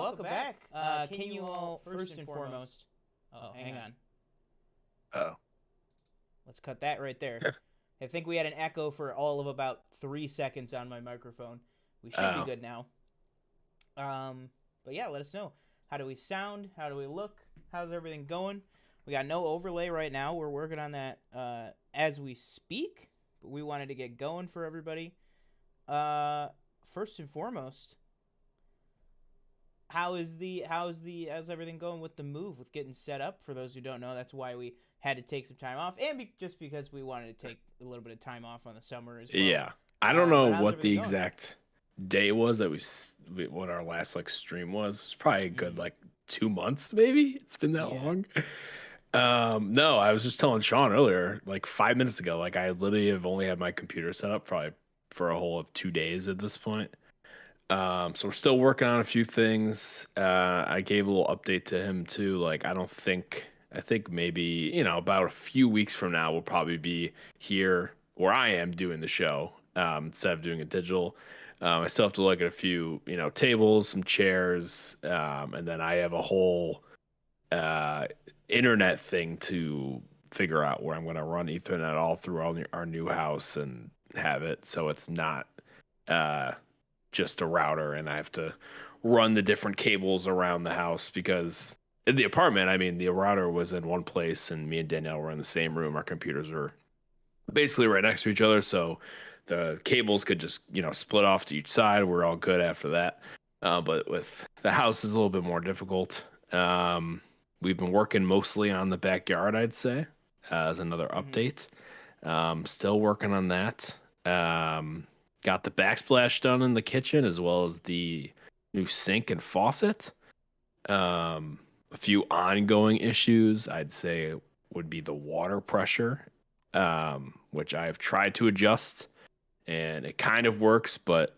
welcome back. Can you all, first and foremost... Oh, hang on. Oh. Let's cut that right there. I think we had an echo for all of about 3 seconds on my microphone. We should be good now. But yeah, let us know. How do we sound? How do we look? How's everything going? We got no overlay right now. We're working on that as we speak. But we wanted to get going for everybody. First and foremost, how's everything going with the move, with getting set up? For those who don't know, that's why we had to take some time off, and just because we wanted to take a little bit of time off on the summer as well. Yeah, I don't know but how's what the everything going? exact day was that what our last stream was. It's probably a good 2 months, maybe. It's been that long. No, I was just telling Sean earlier, 5 minutes ago, I literally have only had my computer set up probably for a whole of 2 days at this point. So we're still working on a few things. I gave a little update to him too. I think maybe, about a few weeks from now, we'll probably be here where I am doing the show, instead of doing it digital. I still have to look at a few, tables, some chairs, and then I have a whole internet thing to figure out where I'm going to run Ethernet all through our new house and have it so it's not just a router, and I have to run the different cables around the house, because in the apartment, I mean, the router was in one place and me and Danielle were in the same room. Our computers were basically right next to each other, so the cables could just, split off to each side. We're all good after that. But with the house, is a little bit more difficult. We've been working mostly on the backyard, I'd say, as another update. Still working on that. Got the backsplash done in the kitchen, as well as the new sink and faucet. A few ongoing issues, I'd say, would be the water pressure, which I've tried to adjust, and it kind of works, but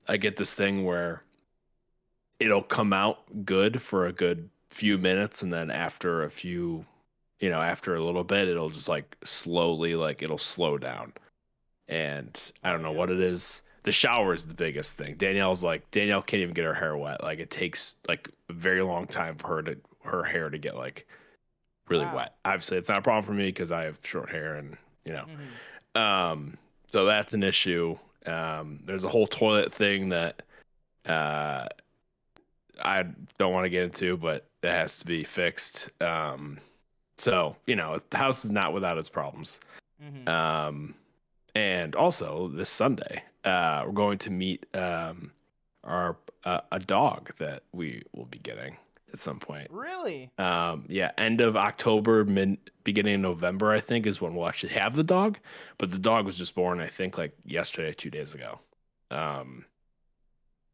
I get this thing where it'll come out good for a good few minutes, and then after a little bit, it'll just slowly, it'll slow down. And I don't know what it is. The shower is the biggest thing. Danielle can't even get her hair wet. It takes a very long time for her hair to get really wet. Obviously, it's not a problem for me because I have short hair, and so that's an issue. There's a whole toilet thing that I don't want to get into, but it has to be fixed. So the house is not without its problems. And also this Sunday, we're going to meet a dog that we will be getting at some point. Really? Yeah, end of October, beginning of November, I think, is when we'll actually have the dog. But the dog was just born, I think, yesterday, 2 days ago. And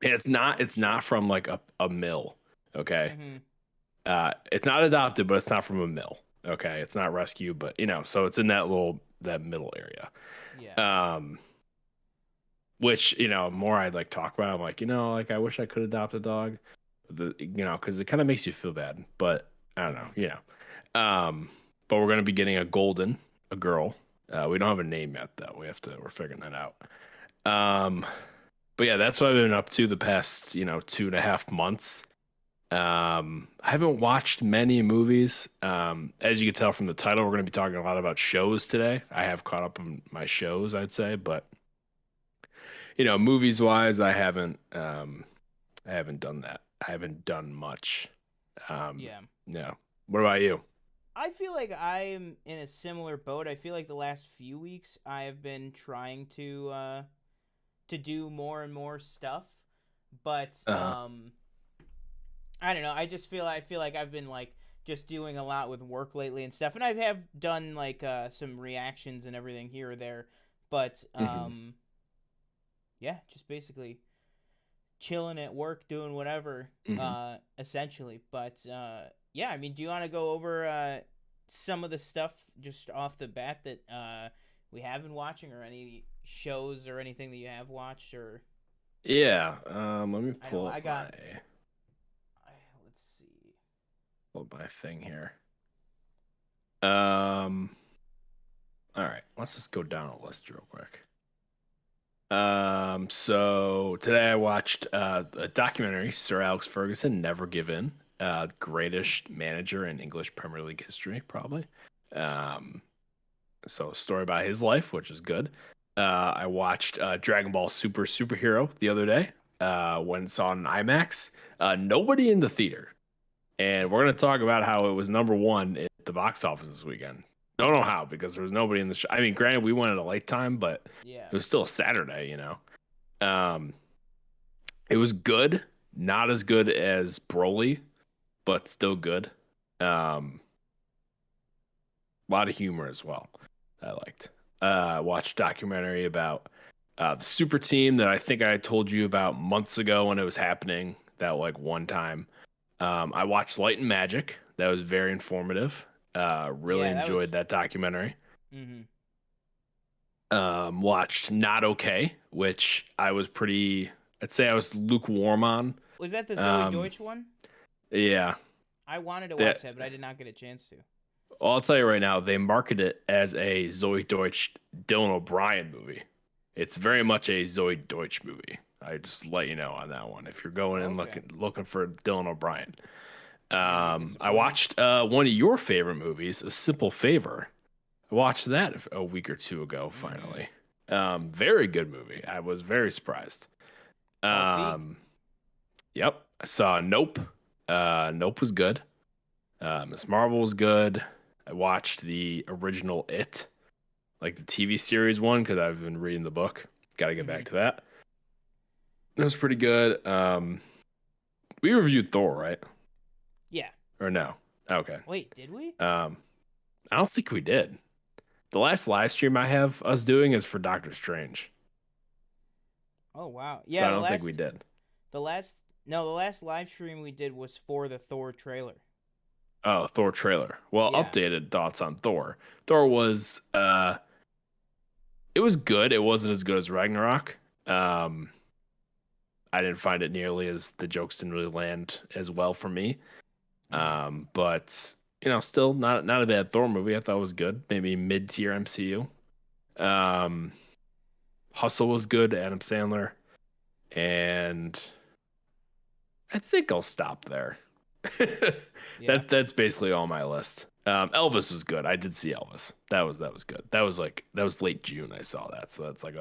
it's not from a mill, okay? It's not adopted, but it's not from a mill, okay? It's not rescue, but so it's in that middle area. Yeah. Which, more I'd talk about, I'm I wish I could adopt a dog, because it kind of makes you feel bad, but I don't know, but we're going to be getting a girl. We don't have a name yet, though. We're figuring that out. But yeah, that's what I've been up to the past, 2.5 months. I haven't watched many movies. As you can tell from the title, we're going to be talking a lot about shows today. I have caught up on my shows, I'd say, but movies wise, I haven't done that. I haven't done much. Yeah. What about you? I feel like I'm in a similar boat. I feel like the last few weeks I have been trying to do more and more stuff, but I don't know. I feel like I've been just doing a lot with work lately and stuff, and I have done some reactions and everything here or there, but yeah, just basically chilling at work, doing whatever, essentially. But yeah, I mean, do you want to go over some of the stuff just off the bat that we have been watching, or any shows or anything that you have watched? Or yeah, let me pull up my thing here. All right, let's just go down a list real quick. So today I watched a documentary, Sir Alex Ferguson, Never Give In, greatest manager in English Premier League history, probably. Um, so a story about his life, which is good. I watched Dragon Ball Superhero the other day when it's on IMAX. Nobody in the theater, and we're gonna talk about how it was number one at the box office this weekend. Don't know how because there was nobody in the show. I mean, granted, we went at a late time, but Yeah. it was still a Saturday, you know. Um, it was good, not as good as Broly, but still good. A lot of humor as well. I liked. Watched documentary about the super team that I think I told you about months ago when it was happening. That like one time. I watched Light and Magic. That was very informative. Really enjoyed that documentary. Mm-hmm. Watched Not Okay, which I'd say I was lukewarm on. Was that the Zoe Deutsch one? Yeah. I wanted to watch that, but I did not get a chance to. Well, I'll tell you right now, they market it as a Zoe Deutsch, Dylan O'Brien movie. It's very much a Zoe Deutsch movie. I just let you know on that one. If you're going in looking for Dylan O'Brien, I watched one of your favorite movies, A Simple Favor. I watched that a week or two ago. Finally, very good movie. I was very surprised. Yep, I saw Nope. Nope was good. Miss Marvel was good. I watched the original It, like the TV series one, because I've been reading the book. Got to get back to that. That was pretty good. We reviewed Thor, right? Yeah. Or no? Okay. Wait, did we? I don't think we did. The last live stream I have us doing is for Doctor Strange. Oh wow. Yeah. So I don't think we did. The last live stream we did was for the Thor trailer. Oh, Thor trailer. Well, updated thoughts on Thor. Thor was it was good. It wasn't as good as Ragnarok. I didn't find it nearly as the jokes didn't really land as well for me. But you know, still not a bad Thor movie. I thought it was good. Maybe mid-tier MCU. Hustle was good, Adam Sandler. And I think I'll stop there. That's basically all my list. Elvis was good. I did see Elvis. That was good. That was late June I saw that. So that's like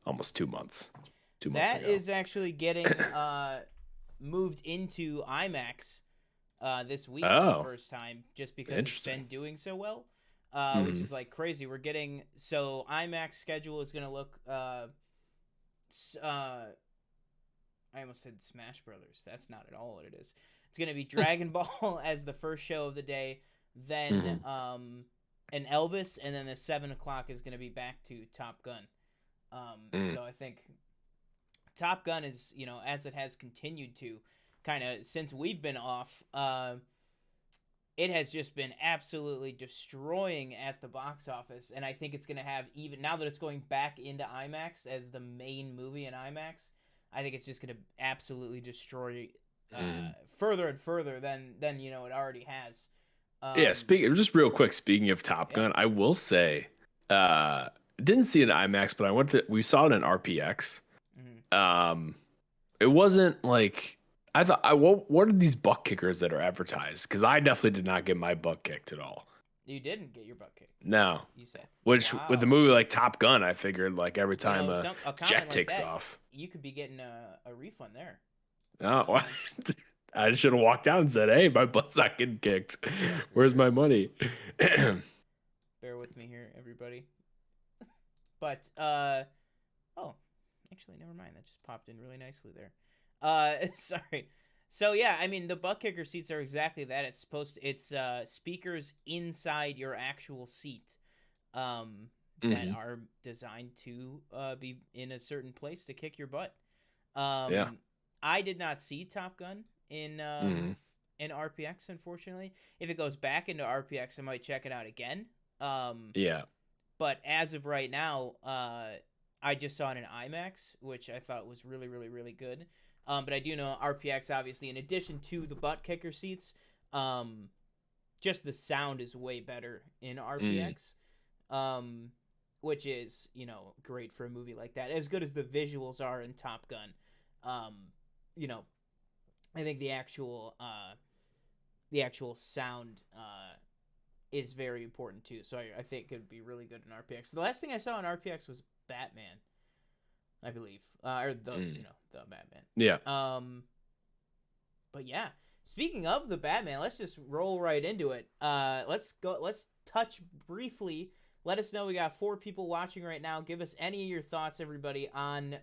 almost 2 months. 2 months ago. That is actually getting moved into IMAX this week for the first time, just because it's been doing so well. Which is like crazy. We're getting IMAX schedule is gonna look I almost said Smash Brothers. That's not at all what it is. It's gonna be Dragon Ball as the first show of the day, then an Elvis, and then the 7 o'clock is gonna be back to Top Gun. So I think Top Gun is, you know, as it has continued to kind of since we've been off, it has just been absolutely destroying at the box office, and I think it's gonna have, even now that it's going back into IMAX as the main movie in IMAX, I think it's just going to absolutely destroy further and further than you know it already has. Just real quick, speaking of Top Gun, I will say, didn't see it in IMAX, but we saw it in RPX. It wasn't like I thought. What are these butt kickers that are advertised? Because I definitely did not get my butt kicked at all. You didn't get your butt kicked. No. You said. Which with a movie like Top Gun, I figured like every time a jet takes off, you could be getting a refund there. Oh, I should have walked out and said, "Hey, my butt's not getting kicked. Where's my money?" Bear with me here, everybody. But actually, never mind. That just popped in really nicely there. Sorry. So yeah, I mean the butt kicker seats are exactly that. It's speakers inside your actual seat, that are designed to be in a certain place to kick your butt. I did not see Top Gun in RPX, unfortunately. If it goes back into RPX, I might check it out again. But as of right now, I just saw it in IMAX, which I thought was really, really, really good. But I do know RPX, obviously, in addition to the butt kicker seats, just the sound is way better in RPX. which is, great for a movie like that. As good as the visuals are in Top Gun, um, you know, I think the actual sound is very important too. So I think it would be really good in RPX. The last thing I saw in RPX was Batman, I believe, or the Batman. Yeah. But yeah, speaking of the Batman, let's just roll right into it. Let's go. Let's touch briefly. Let us know. We got 4 people watching right now. Give us any of your thoughts, everybody, on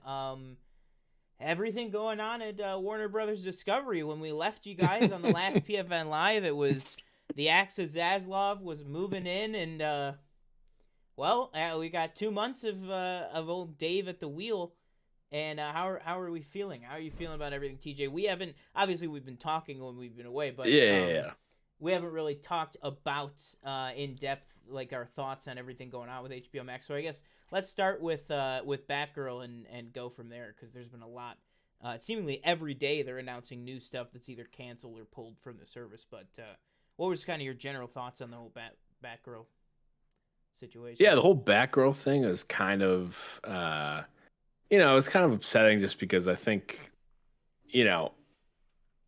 everything going on at Warner Brothers Discovery. When we left you guys on the last PFN Live, it was the Axe of Zaslav was moving in, and we got 2 months of old Dave at the wheel. And how are we feeling? How are you feeling about everything, TJ? We've been talking when we've been away, but we haven't really talked about in depth like our thoughts on everything going on with HBO Max. So I guess let's start with Batgirl and go from there, because there's been a lot. Seemingly every day they're announcing new stuff that's either canceled or pulled from the service. But what was kind of your general thoughts on the whole Batgirl situation? Yeah, the whole Batgirl thing is kind of it's kind of upsetting, just because I think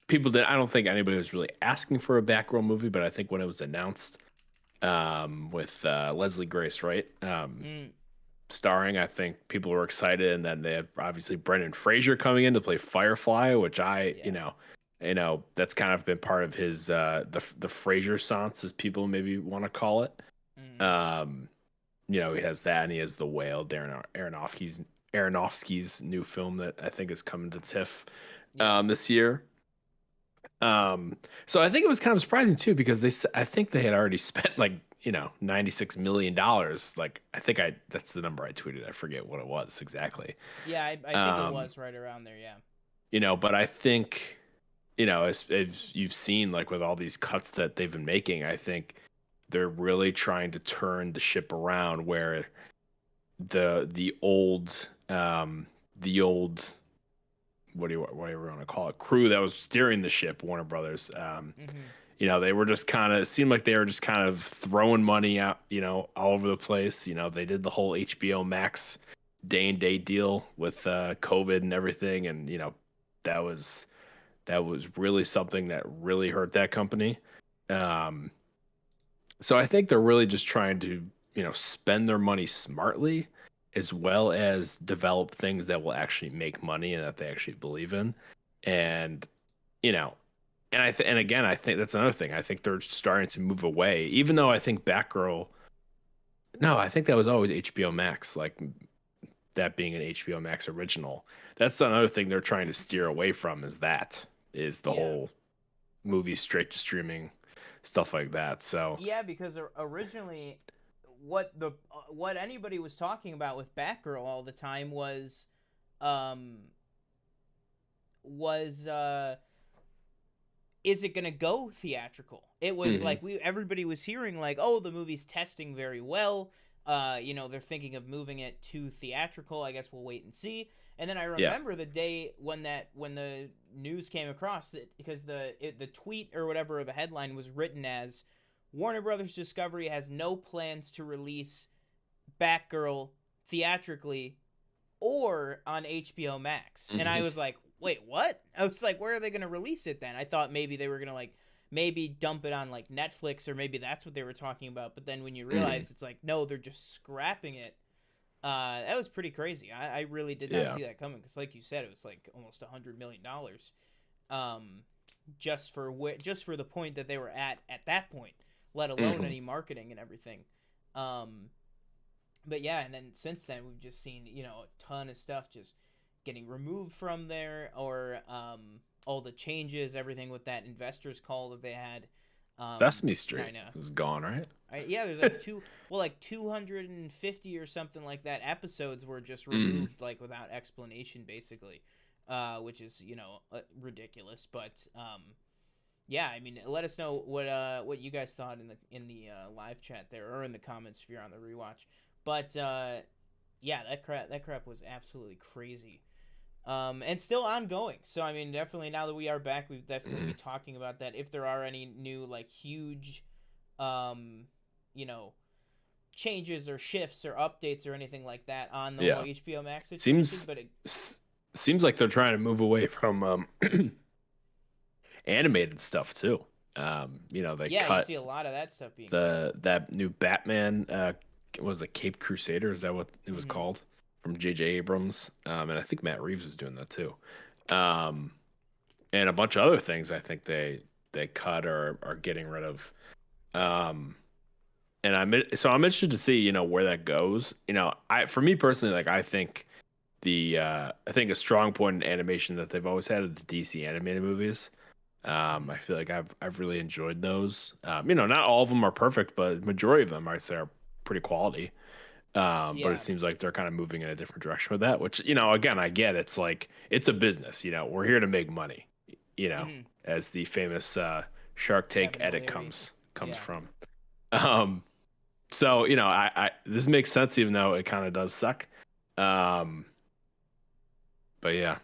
people did. I don't think anybody was really asking for a Batgirl movie, but I think when it was announced, with Leslie Grace, right, starring, I think people were excited, and then they have obviously Brendan Fraser coming in to play Firefly, which that's kind of been part of his the Fraser-sance, as people maybe want to call it. He has that, and he has The Whale, Darren Aronofsky's new film that I think is coming to TIFF this year. So I think it was kind of surprising too, because I think they had already spent like $96 million. Like, I think that's the number I tweeted. I forget what it was exactly. Yeah, I think it was right around there. Yeah. But I think as you've seen, like with all these cuts that they've been making, I think they're really trying to turn the ship around, where the old what do you want to call it, crew that was steering the ship, Warner Brothers, they were just it seemed like they were just kind of throwing money out, all over the place. They did the whole HBO Max day and date deal with COVID and everything, and that was really something that really hurt that company. So I think they're really just trying to spend their money smartly, as well as develop things that will actually make money and that they actually believe in. And and again, I think that's another thing. I think they're starting to move away, even though I think Batgirl. No, I think that was always HBO Max, like that being an HBO Max original. That's another thing they're trying to steer away from, is the whole movie straight to streaming, stuff like that. So yeah, because originally what anybody was talking about with Batgirl all the time was is it gonna go theatrical? It was like everybody was hearing like, oh, the movie's testing very well. They're thinking of moving it to theatrical. I guess we'll wait and see. And then I remember the day when the news came across that, because the tweet or whatever, the headline was written as, Warner Brothers Discovery has no plans to release Batgirl theatrically or on HBO Max. And I was like, wait, what? I was like, where are they going to release it then? I thought maybe they were going to maybe dump it on like Netflix, or maybe that's what they were talking about. But then when you realize it's like, no, they're just scrapping it. That was pretty crazy. I really did not see that coming, because like you said, it was like almost $100 million. Just for the point that they were at that point, let alone any marketing and everything. But yeah, and then since then we've just seen a ton of stuff just getting removed from there, or all the changes, everything with that investors call that they had. Sesame Street was gone, right? Yeah, there's like 250 or something like that episodes were just removed like without explanation, basically, which is ridiculous. But yeah, I mean, let us know what you guys thought in the live chat there, or in the comments if you're on the rewatch. But yeah, that crap was absolutely crazy. And still ongoing. So I mean, definitely now that we are back, we've definitely be talking about that. If there are any new like huge changes or shifts or updates or anything like that on the whole Yeah. HBO Max situation, Seems but it, seems like they're trying to move away from animated stuff too. They yeah, you cut see a lot of that stuff being canceled. that new Batman was the Cape Crusader, is that what it was Hmm. called? From J.J. Abrams. And I think Matt Reeves was doing that too. Um, and a bunch of other things I think they cut or are getting rid of. Um, and I'm interested to see, where that goes. I for me personally, like I think a strong point in animation that they've always had are the DC animated movies. Hmm. I feel like I've really enjoyed those. Not all of them are perfect, but majority of them I'd say are pretty quality. But it Yeah. seems like they're kind of moving in a different direction with that, which, again, I get it's like it's a business, we're here to make money, you know, Hmm. as the famous Shark Tank Kevin edit O'Leary. comes Yeah. from. Um, so, I this makes sense even though it kind of does suck. Um, but yeah,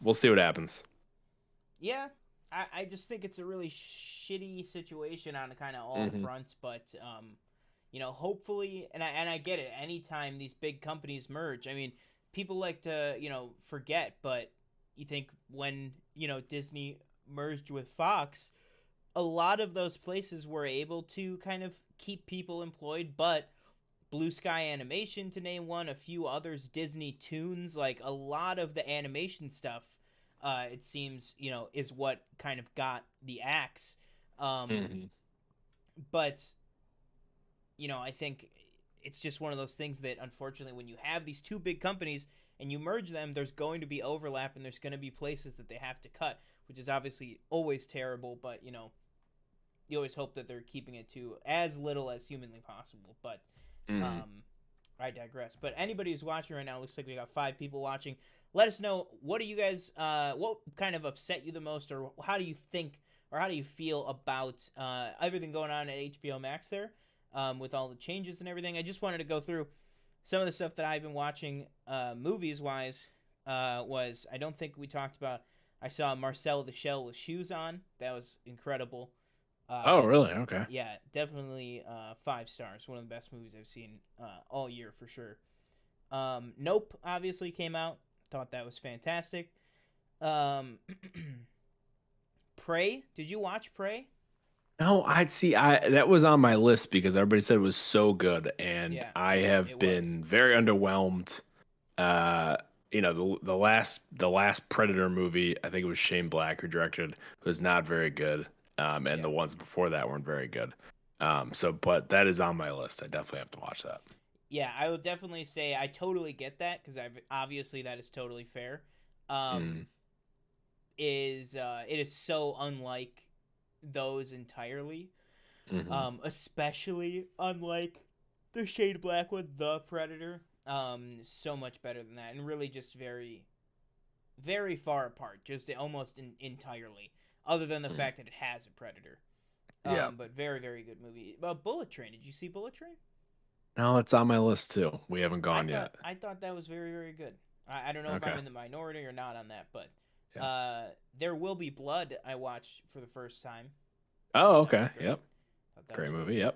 we'll see what happens. Yeah. I just think it's a really shitty situation on kind of all Hmm. fronts, but hopefully, and I get it. Anytime these big companies merge, I mean, people like to forget, but you think when Disney merged with Fox, a lot of those places were able to kind of keep people employed, but Blue Sky Animation, to name one, a few others, Disney Toons, like a lot of the animation stuff, it seems, is what kind of got the axe. Um, Hmm. but, I think it's just one of those things that, unfortunately, when you have these two big companies and you merge them, there's going to be overlap and there's going to be places that they have to cut, which is obviously always terrible, but, you always hope that they're keeping it to as little as humanly possible. But Hmm. um, I digress. But anybody who's watching right now, looks like we got 5 people watching. Let us know, what do you guys, what kind of upset you the most, or how do you think, or how do you feel about everything going on at HBO Max there, with all the changes and everything. I just wanted to go through some of the stuff that I've been watching, movies wise. Was, I don't think we talked about. I saw Marcel the Shell with shoes on. That was incredible. Oh, Uh, really? Okay. yeah, definitely 5 stars. One of the best movies I've seen all year for sure. Nope obviously came out. Thought that was fantastic. Um, Prey. Did you watch Prey? No, I'd see. I That was on my list because everybody said it was so good, and Yeah, I have it was. been very underwhelmed. Uh, the last Predator movie, I think it was Shane Black who directed, was not very good. And Yeah, the ones before that weren't very good. But that is on my list. I definitely have to watch that. yeah. I would definitely say I totally get that because I've obviously that is totally fair. Um, Mm, is it is so unlike those entirely. hmm. Especially unlike the Shade Black with the Predator. So much better than that, and really just very, very far apart, just almost entirely. Other than the Mm. fact that it has a Predator. Yeah. But very, very good movie. Bullet Train. Did you see Bullet Train? No, it's on my list too. We haven't I gone thought yet. I thought that was very, very good. I don't know if I'm Okay. in the minority or not on that, but Yeah. There Will Be Blood. I watched for the first time. Oh, Thought that was okay. great. Yep. Thought that Great was really movie. good.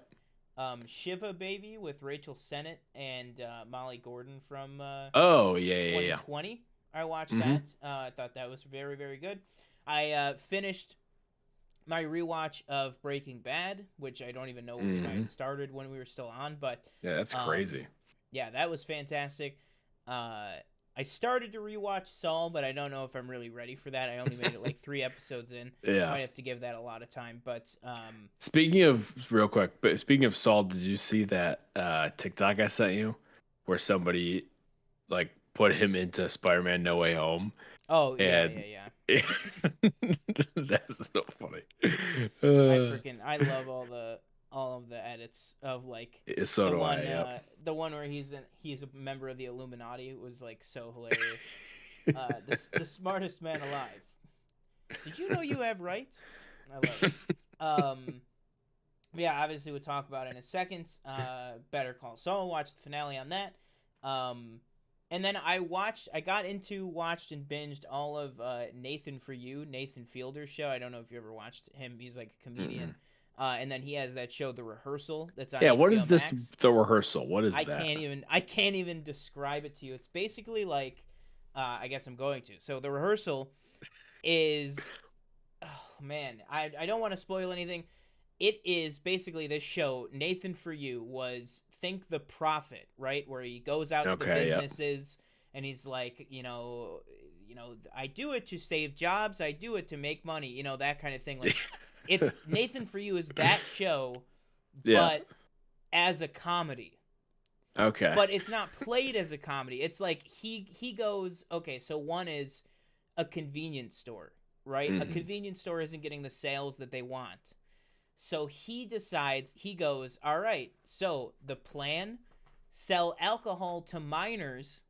Yep. Shiva Baby with Rachel Sennett and Molly Gordon from Oh, yeah, yeah, yeah. 2020. I watched Mm-hmm. that. I thought that was very, very good. I finished my rewatch of Breaking Bad, which I don't even know if I Mm-hmm. had started when we were still on, but Yeah, that's um, crazy. yeah, that was fantastic. Uh, I started to rewatch Saul, but I don't know if I'm really ready for that. I only made it like 3 episodes in. Yeah. Might have to give that a lot of time, but Speaking of real quick, but speaking of Saul, did you see that TikTok I sent you where somebody like put him into Spider-Man No Way Home oh yeah, and yeah, yeah. that's so funny. I love all of the edits of like So do I. Yep. the one where he's a member of the Illuminati. It was like so hilarious. The smartest man alive. Did you know you have rights? I love it. Um, yeah, obviously we'll talk about it in a second. Better Call Saul. Watch the finale on that. Um, and then I watched and binged all of Nathan For You, Nathan Fielder's show. I don't know if you ever watched him. He's like a comedian. Mm-mm. And then he has that show, The Rehearsal, that's on Yeah, what HBO is this? Max. The Rehearsal. What is I that? can't even describe it to you. It's basically like, I guess I'm going to. So The Rehearsal is, oh man, I don't want to spoil anything. It is basically this show. Nathan For You was, think The Prophet, right, where he goes out to the Okay. Yep. businesses and he's like, I do it to save jobs, I do it to make money, that kind of thing. Like, it's Nathan For You is that show, Yeah. but as a comedy. Okay. But it's not played as a comedy. It's like he goes, okay, so one is a convenience store, right? A Hmm. convenience store isn't getting the sales that they want. So he decides, he goes, all right, so the plan, sell alcohol to minors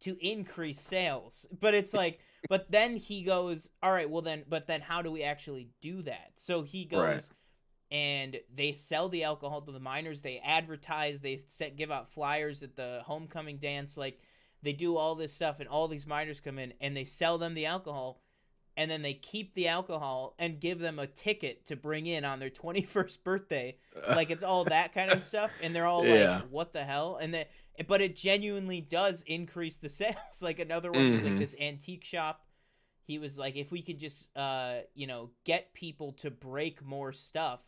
to increase sales. But it's like, but then he goes, all right, well then, but then how do we actually do that? So he Right. goes and they sell the alcohol to the minors. They advertise, give out flyers at the homecoming dance. Like, they do all this stuff, and all these minors come in and they sell them the alcohol, and then they keep the alcohol and give them a ticket to bring in on their 21st birthday. Like, it's all that kind of stuff, and they're all like, Yeah. what the hell? But it genuinely does increase the sales. Like, another one was like Hmm. this antique shop. He was like, if we could just get people to break more stuff,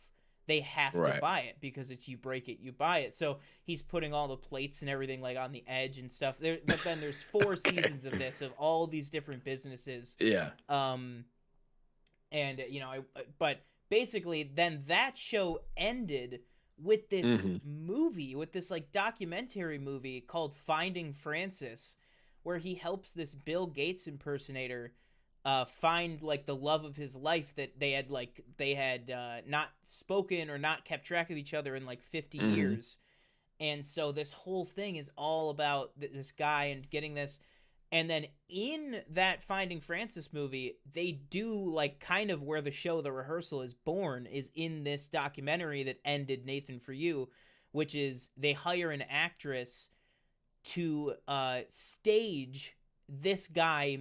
they have to Right. buy it, because it's, you break it, you buy it. So he's putting all the plates and everything like on the edge and stuff there. But then there's four Okay. seasons of this, of all these different businesses. Yeah. um and but basically then that show ended with this Hmm. movie, with this like documentary movie called Finding Francis, where he helps this Bill Gates impersonator find like the love of his life, that they had not spoken or not kept track of each other in like 50 Hmm. years. And so this whole thing is all about this guy and getting this. And then in that Finding Francis movie, they do like kind of where the show The Rehearsal is born, is in this documentary that ended Nathan For You, which is they hire an actress to stage this guy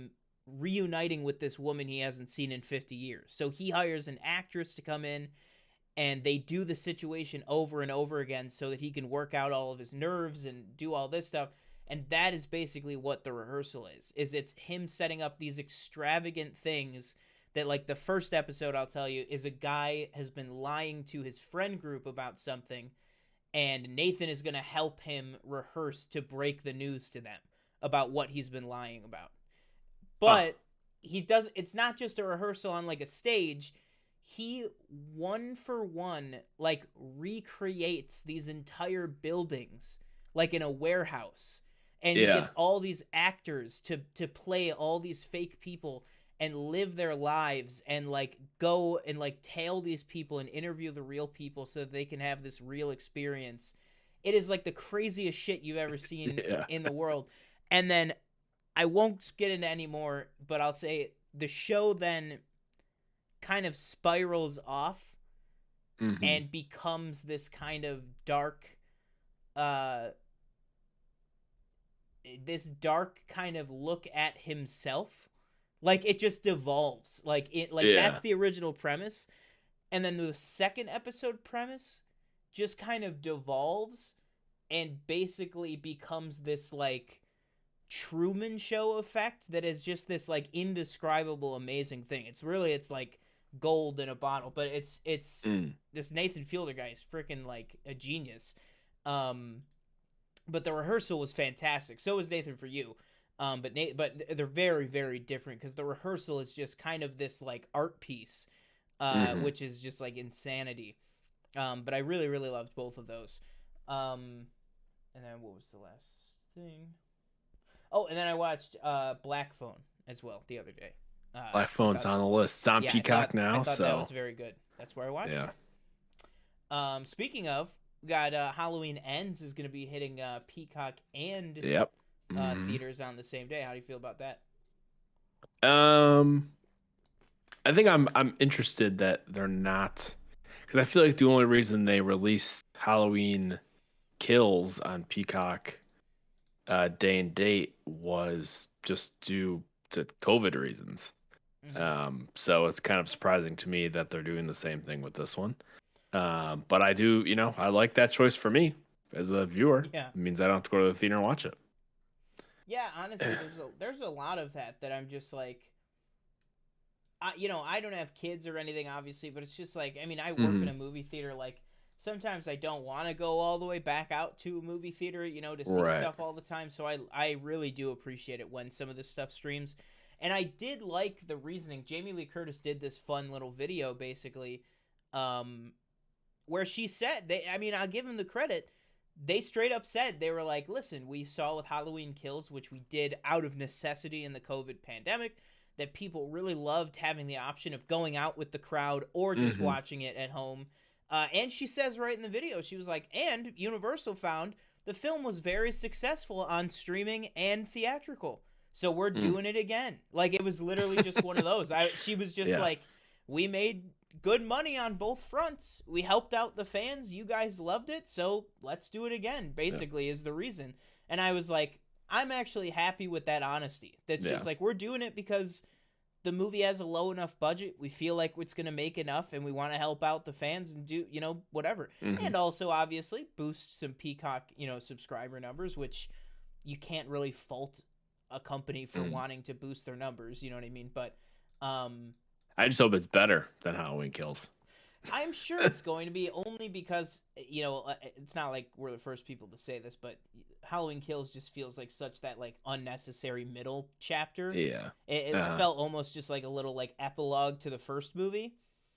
reuniting with this woman he hasn't seen in 50 years. So he hires an actress to come in, and they do the situation over and over again so that he can work out all of his nerves and do all this stuff. And that is basically what The Rehearsal is it's him setting up these extravagant things that, like, the first episode, I'll tell you, is a guy has been lying to his friend group about something, and Nathan is going to help him rehearse to break the news to them about what he's been lying about. Huh. But he does, it's not just a rehearsal on like a stage. He one for one like recreates these entire buildings like in a warehouse, and he Yeah. gets all these actors to play all these fake people and live their lives, and like go and like tail these people and interview the real people so that they can have this real experience. It is like the craziest shit you've ever seen Yeah. in the world. And then I won't get into any more, but I'll say the show then kind of spirals off Hmm. and becomes this kind of dark, uh this dark kind of look at himself. Like, it just devolves. Like that's Yeah. the original premise, and then the second episode premise just kind of devolves and basically becomes this like Truman Show effect that is just this like indescribable amazing thing. It's like gold in a bottle, but it's Mm. this Nathan Fielder guy is freaking like a genius. Um but The Rehearsal was fantastic. So was Nathan For You. But they're very very different, cuz The Rehearsal is just kind of this like art piece, Hmm. which is just like insanity. But I really really loved both of those. Um and then what was the last thing? Oh, and then I watched Black Phone as well the other day. Black I Phone's thought, on the list. It's on yeah, Peacock I now, thought that so was very good. That's where I watched yeah. it. Speaking of, we got Halloween Ends is going to be hitting Peacock and Yep. Hmm. theaters on the same day. How do you feel about that? Um, I think I'm interested that they're not, because I feel like the only reason they released Halloween Kills on Peacock day and date was just due to COVID reasons. Mm-hmm. So it's kind of surprising to me that they're doing the same thing with this one. But I do, I like that choice for me as a viewer. Yeah. It means I don't have to go to the theater and watch it. Yeah, honestly, there's a lot of that I'm just like, I don't have kids or anything, obviously, but it's just like, I mean, I work in Hmm. a movie theater. Like, sometimes I don't want to go all the way back out to a movie theater, to see Right. stuff all the time. So I really do appreciate it when some of this stuff streams. And I did like the reasoning. Jamie Lee Curtis did this fun little video, basically, um, where she said, I mean, I'll give him the credit. They straight up said, they were like, listen, we saw with Halloween Kills, which we did out of necessity in the COVID pandemic, that people really loved having the option of going out with the crowd or just Hmm. watching it at home. And she says right in the video, she was like, and Universal found the film was very successful on streaming and theatrical. So we're Mm. doing it again. Like, it was literally just one of those. She was just Yeah. like, we made good money on both fronts. We helped out the fans. You guys loved it. So let's do it again, Yeah. basically, is the reason. And I was like, I'm actually happy with that honesty. That's Yeah. just like, we're doing it because the movie has a low enough budget. We feel like it's going to make enough and we want to help out the fans and do, whatever. Hmm. And also, obviously, boost some Peacock, subscriber numbers, which you can't really fault a company for Mm. wanting to boost their numbers. You know what I mean? But, I just hope it's better than Halloween Kills. I'm sure it's going to be, only because, it's not like we're the first people to say this, but Halloween Kills just feels like such that like unnecessary middle chapter. Yeah. It Uh, felt almost just like a little like epilogue to the first movie,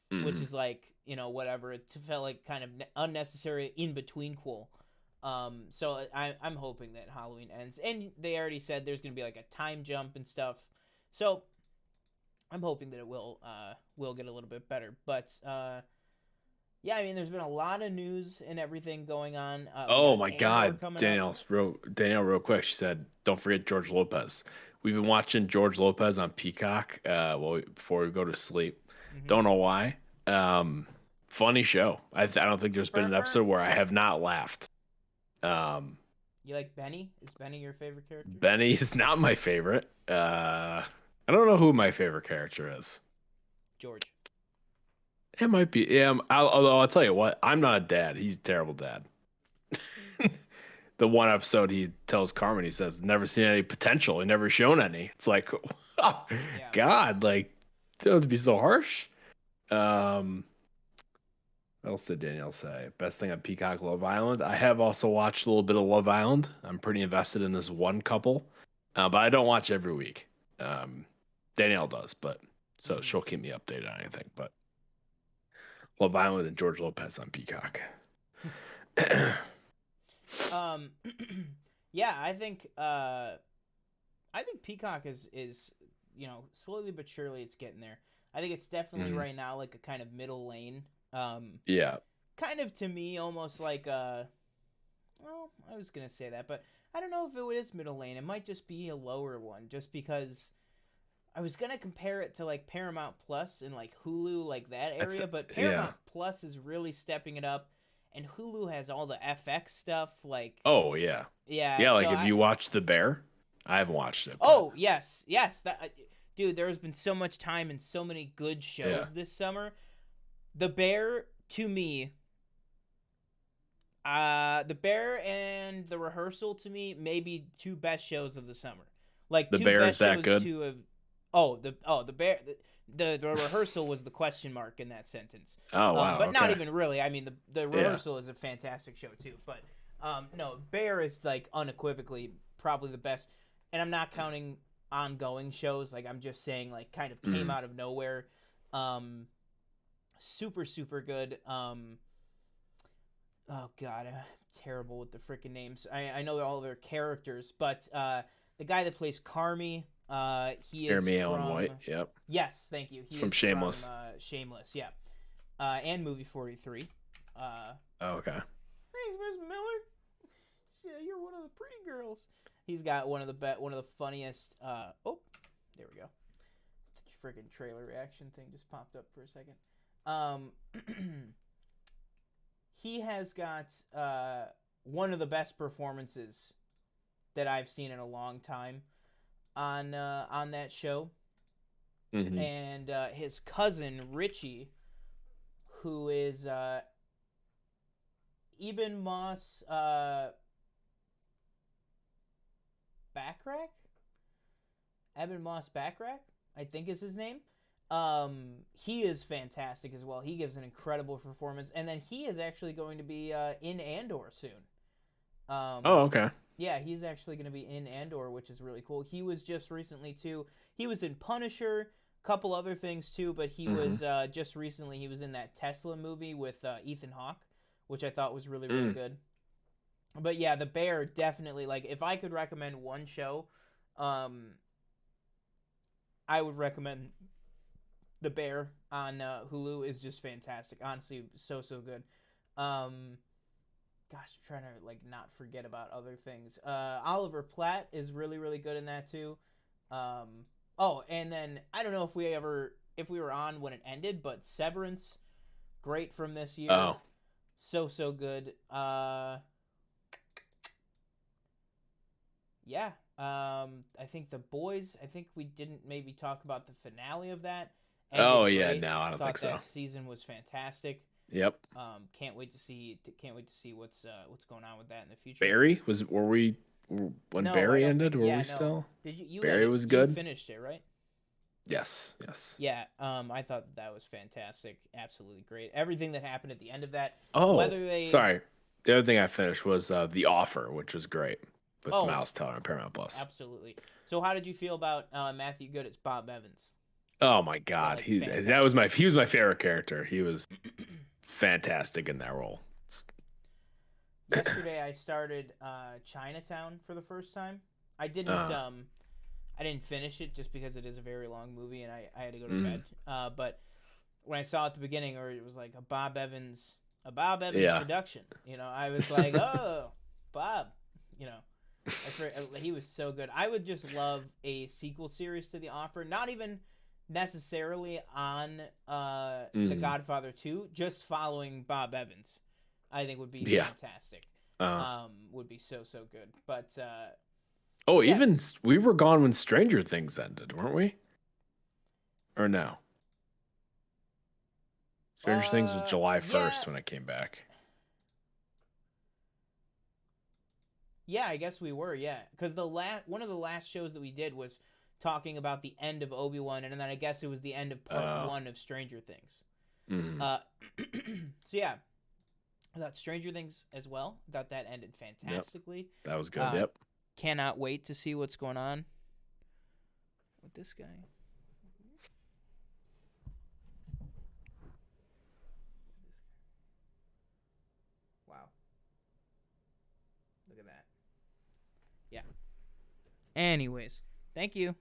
which hmm. is like, whatever. It felt like kind of unnecessary in between quel. So I'm hoping that Halloween ends, and they already said there's gonna be like a time jump and stuff. So I'm hoping that it will get a little bit better. But yeah, I mean, there's been a lot of news and everything going on. We Oh got my Andor God, coming up. Danielle, real quick. She said, "Don't forget George Lopez." We've been watching George Lopez on Peacock. Before we go to sleep. Mm-hmm. Don't know why. Funny show. I don't think there's been Burr, an burr. episode where I have not laughed. Um, You like Benny? Is Benny your favorite character? Benny's not my favorite. I don't know who my favorite character is. George. It might be. Yeah. Although I'll tell you what, I'm not a dad. He's a terrible dad. The one episode he tells Carmen, he says, "Never seen any potential. He never shown any." It's like, Yeah. God, like, don't have to be so harsh. Um, what else did Danielle say? Best thing on Peacock, Love Island. I have also watched a little bit of Love Island. I'm pretty invested in this one couple, but I don't watch every week. Um, Danielle does, but so Mm-hmm. she'll keep me updated on anything. But Love Island and George Lopez on Peacock. um, yeah, I think Peacock is slowly but surely it's getting there. I think it's definitely Mhm. right now like a kind of middle lane. Yeah. Kind of to me almost like well, I was gonna say that, but I don't know if it is middle lane. It might just be a lower one, just because I was gonna compare it to like Paramount Plus and like Hulu, like that That's area, but yeah. Paramount Plus is really stepping it up, and Hulu has all the FX stuff. Like, Oh yeah. yeah, Yeah, so like if I you watch The Bear, I haven't watched it, but oh yes, yes, that dude, there has been so much time and so many good yeah. shows this summer. The Bear to me, The Bear and The Rehearsal to me maybe two best shows of the summer. Like The two Bear is best that shows good? to have. The Bear. The Rehearsal was the question mark in that sentence. Oh wow, But not okay. even really. I mean, the Yeah. Rehearsal is a fantastic show too. But no, Bear is like unequivocally probably the best. And I'm not counting ongoing shows. Like, I'm just saying, like, kind of came Mm. out of nowhere. Um, super super good. Oh god, terrible with the freaking names. I know all their characters, but the guy that plays Carmy, he is Jeremy Allen from, White. Yep. yes, thank you. It's He from is from Shameless. Shameless, yeah, and Movie 43. Oh, okay. Thanks, Miss Miller. Yeah, you're one of the pretty girls. He's got one of the funniest. Oh, there we go. The freaking trailer reaction thing just popped up for a second. He has got one of the best performances that I've seen in a long time on that show, Hmm. and his cousin Richie, who is Eben Moss Backrack? Eben Moss Backrack, I think is his name. He is fantastic as well. He gives an incredible performance, and then he is actually going to be in Andor soon. Oh, okay. Yeah, he's actually going to be in Andor, which is really cool. He was just recently too. He was in Punisher, a couple other things too, but he was just recently. He was in that Tesla movie with Ethan Hawke, which I thought was really really good. But yeah, The Bear definitely, like, if I could recommend one show, I would recommend The Bear on Hulu. Is just fantastic. Honestly, so good. Gosh, I'm trying to like not forget about other things. Oliver Platt is really really good in that too. Oh, and then I don't know if we were on when it ended, but Severance, great from this year. Oh, So good. Yeah. I think The Boys. I think we didn't maybe talk about the finale of that. oh Ended yeah, great. no, I don't think Thought so. that season was fantastic. Yep. Can't wait to see what's going on with that in the future. Barry when No, Barry ended? think, Were yeah, we no. still? Did you Barry was You good. finished it, right? Yes. Yeah. I thought that was fantastic. Absolutely great. Everything that happened at the end of that. Oh, Whether they sorry. The other thing I finished was The Offer, which was great with Oh, Miles Teller on Paramount Plus. absolutely. So how did you feel about Matthew Good as Bob Evans? Oh my God, Like, he was my favorite character. He was fantastic in that role. Yesterday I started Chinatown for the first time. I didn't finish it just because it is a very long movie and I had to go to bed. But when I saw at the beginning, or it was like a Bob Evans production, I was like, oh, Bob, he was so good. I would just love a sequel series to The Offer, not even necessarily on The Godfather 2, just following Bob Evans. I think would be fantastic. Would be so good. But even we were gone when Stranger Things ended, weren't we? Or no? Stranger Things was July 1st when I came back. Yeah, I guess we were. Yeah, because one of the last shows that we did was talking about the end of Obi-Wan, and then I guess it was the end of part 1 of Stranger Things. So yeah, I thought Stranger Things as well. I thought that ended fantastically. Yep. That was good. Yep. Cannot wait to see what's going on with this guy. Wow. Look at that. Yeah. Anyways, thank you.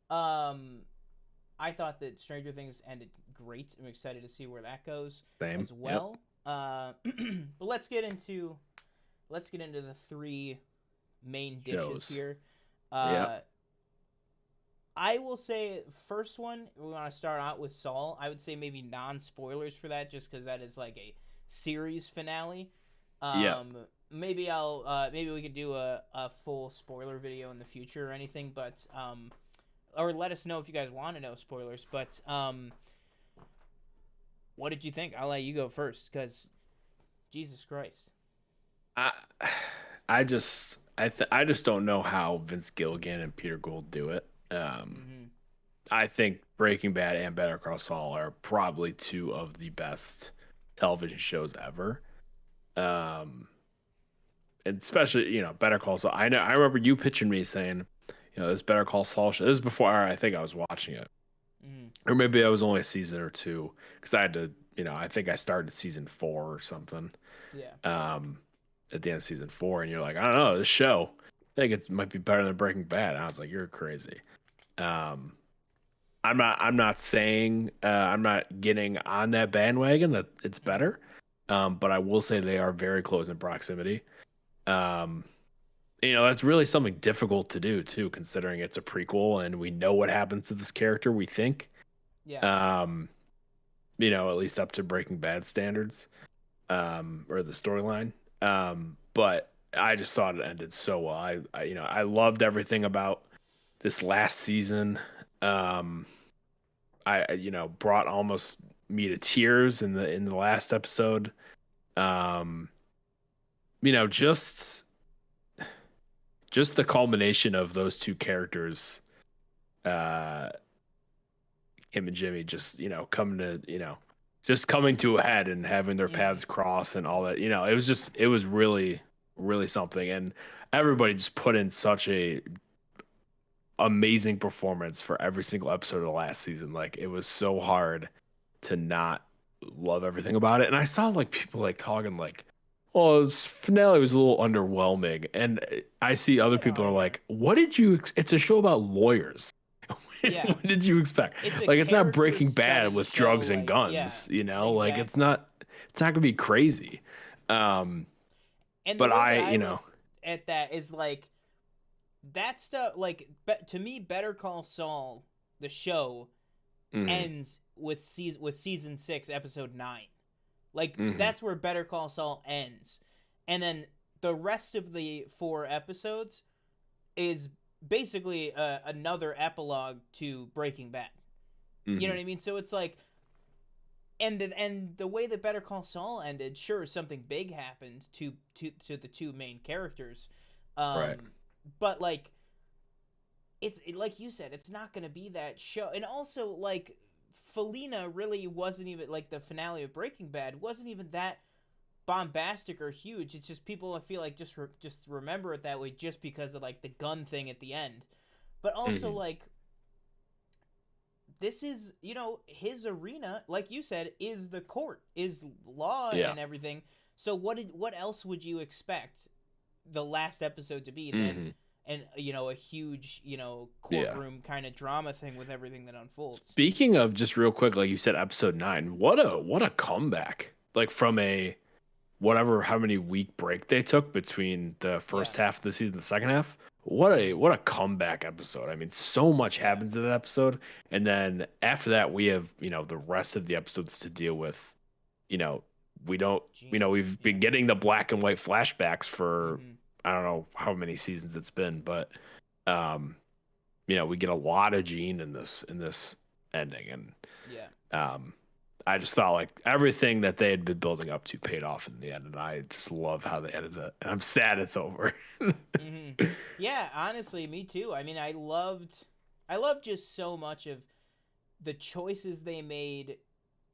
I thought that Stranger Things ended great. I'm excited to see where that goes as well. Yep. But let's get into the 3 main dishes here. I will say first one, we want to start out with Saul. I would say maybe non-spoilers for that, just because that is like a series finale. Maybe we could do a full spoiler video in the future or anything, but or let us know if you guys want to know spoilers. But what did you think? I'll let you go first, because Jesus Christ. I just don't know how Vince Gilligan and Peter Gould do it. I think Breaking Bad and Better Call Saul are probably 2 of the best television shows ever. And especially, Better Call Saul. I remember you pitching me saying, this Better Call Saul show. This is before I think I was watching it. Or maybe I was only a season or 2, because I had to, I think I started season 4 or something. Yeah. At the end of season 4, and you're like, I don't know, this show, I think it might be better than Breaking Bad. And I was like, you're crazy. I'm not saying I'm not getting on that bandwagon that it's better, but I will say they are very close in proximity. That's really something difficult to do too, considering it's a prequel and we know what happens to this character. We think, yeah. At least up to Breaking Bad standards, or the storyline. But I just thought it ended so well. I loved everything about this last season. I brought almost me to tears in the last episode. just the culmination of those two characters, uh, him and Jimmy, just coming to a head and having their Mm-hmm. paths cross and all that. It was really, really something, and everybody just put in such a amazing performance for every single episode of the last season. Like, it was so hard to not love everything about it. And I saw like people like talking like, "Oh, this finale was a little underwhelming," and I see other people Oh are yeah. like, "What did you? It's a show about lawyers. Yeah. What did you expect? It's a Like, it's not character Breaking Bad study with show, drugs and like, yeah, guns, Like, it's exactly. not. It's not gonna be crazy." Um, And the but way I, that I look at that is like that stuff. Like, to me, Better Call Saul, the show, mhm, ends with season 6, episode 9. Like, mhm, that's where Better Call Saul ends, and then the rest of the 4 episodes is basically another epilogue to Breaking Bad. You know mhm. what I mean? So it's like, and the way that Better Call Saul ended, sure, something big happened to the two main characters, Right. but like like you said, it's not gonna be that show, and also like Felina really wasn't even like the finale of Breaking Bad wasn't even that bombastic or huge. It's just people I feel like just remember it that way just because of like the gun thing at the end, but also Mhm. like this is his arena, like you said, is the court, is law Yeah. and everything. So what else would you expect the last episode to be than Mhm. and a huge Yeah. courtroom kind of drama thing with everything that unfolds. Speaking of, just real quick, like you said, episode 9, what a comeback. Like, from a whatever how many week break they took between the Yeah. first half of the season and the second half. Mm-hmm. What a comeback episode. I mean, so much Yeah. happens in that episode. And then after that, we have, the rest of the episodes to deal with. You know, we don't, Gene. we've Yeah. been getting the black and white flashbacks for Mm-hmm. I don't know how many seasons it's been, but um, we get a lot of Gene in this ending. And Yeah. um, I just thought like everything that they had been building up to paid off in the end, and I just love how they ended it. And I'm sad it's over. Mm-hmm. Yeah, honestly, me too. I mean, I loved just so much of the choices they made.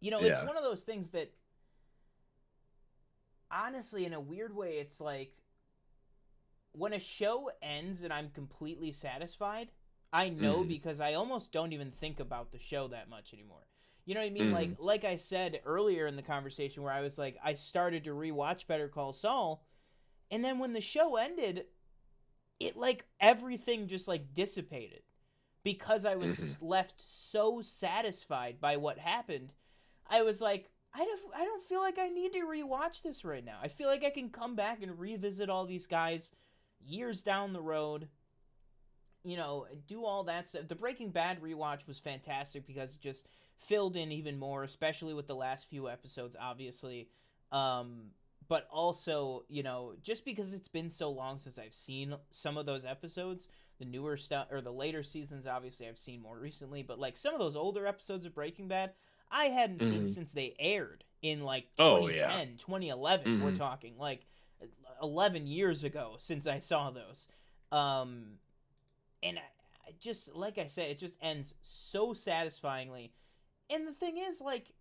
It's Yeah. one of those things that honestly, in a weird way, it's like when a show ends and I'm completely satisfied, I know Hmm. because I almost don't even think about the show that much anymore. You know what I mean? Hmm. Like I said earlier in the conversation where I was like I started to rewatch Better Call Saul, and then when the show ended, it like everything just like dissipated because I Hmm. was left so satisfied by what happened. I was like, I don't feel like I need to rewatch this right now. I feel like I can come back and revisit all these guys years down the road. Do all that stuff. The Breaking Bad rewatch was fantastic because it just filled in even more, especially with the last few episodes, obviously. But also, just because it's been so long since I've seen some of those episodes, the newer stuff or the later seasons, obviously I've seen more recently, but like some of those older episodes of Breaking Bad, I hadn't seen Hmm. since they aired in like Oh yeah. 2010, 2011. We're Hmm. talking like 11 years ago since I saw those. Um, and I just like I said, it just ends so satisfyingly. And the thing is, like,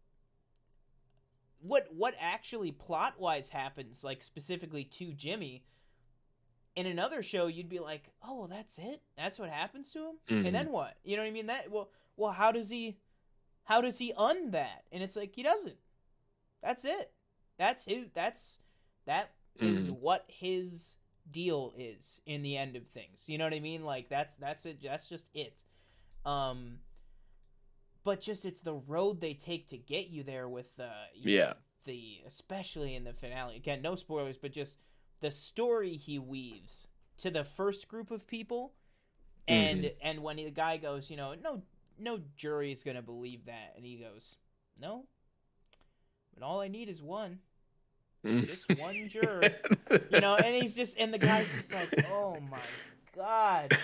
what actually plot wise happens, like specifically to Jimmy, in another show, you'd be like, oh, well, that's it. That's what happens to him. And Hmm. then what? You know what I mean? Well, how does he un that? And it's like he doesn't. That's it. That is Hmm. what his deal is in the end of things. You know what I mean? Like that's it. That's just it. Um, but just it's the road they take to get you there with Yeah. the especially in the finale. Again, no spoilers, but just the story he weaves to the first group of people, Hmm. and when the guy goes, no jury is gonna believe that, and he goes, no, but all I need is one, just one juror, and and the guy's just like, oh my god.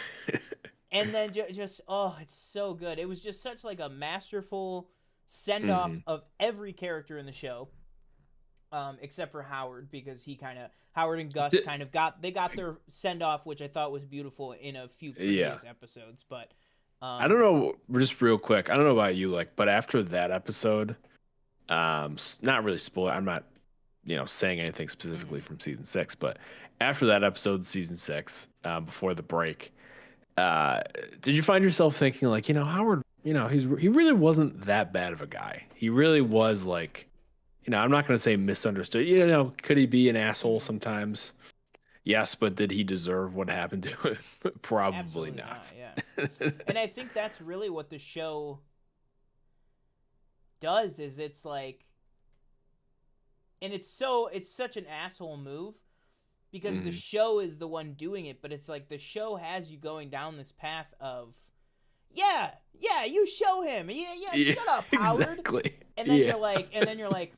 And then just oh, it's so good. It was just such like a masterful send off Hmm. of every character in the show. except for Howard, because Howard and Gus D- kind of got their send off, which I thought was beautiful in a few yeah. previous episodes. But I don't know, just real quick. I don't know about you, like, but after that episode, not really spoil. I'm not, saying anything specifically from season 6, but after that episode, season 6, before the break, did you find yourself thinking like, Howard, he really wasn't that bad of a guy. He really was like, I'm not going to say misunderstood. Could he be an asshole sometimes? Yes, but did he deserve what happened to him? Probably absolutely not. not. Yeah, and I think that's really what the show does. Is it's like, and it's such an asshole move because the show is the one doing it, but it's like the show has you going down this path of, yeah, you show him, yeah, shut up, Howard. Exactly. And then you're like,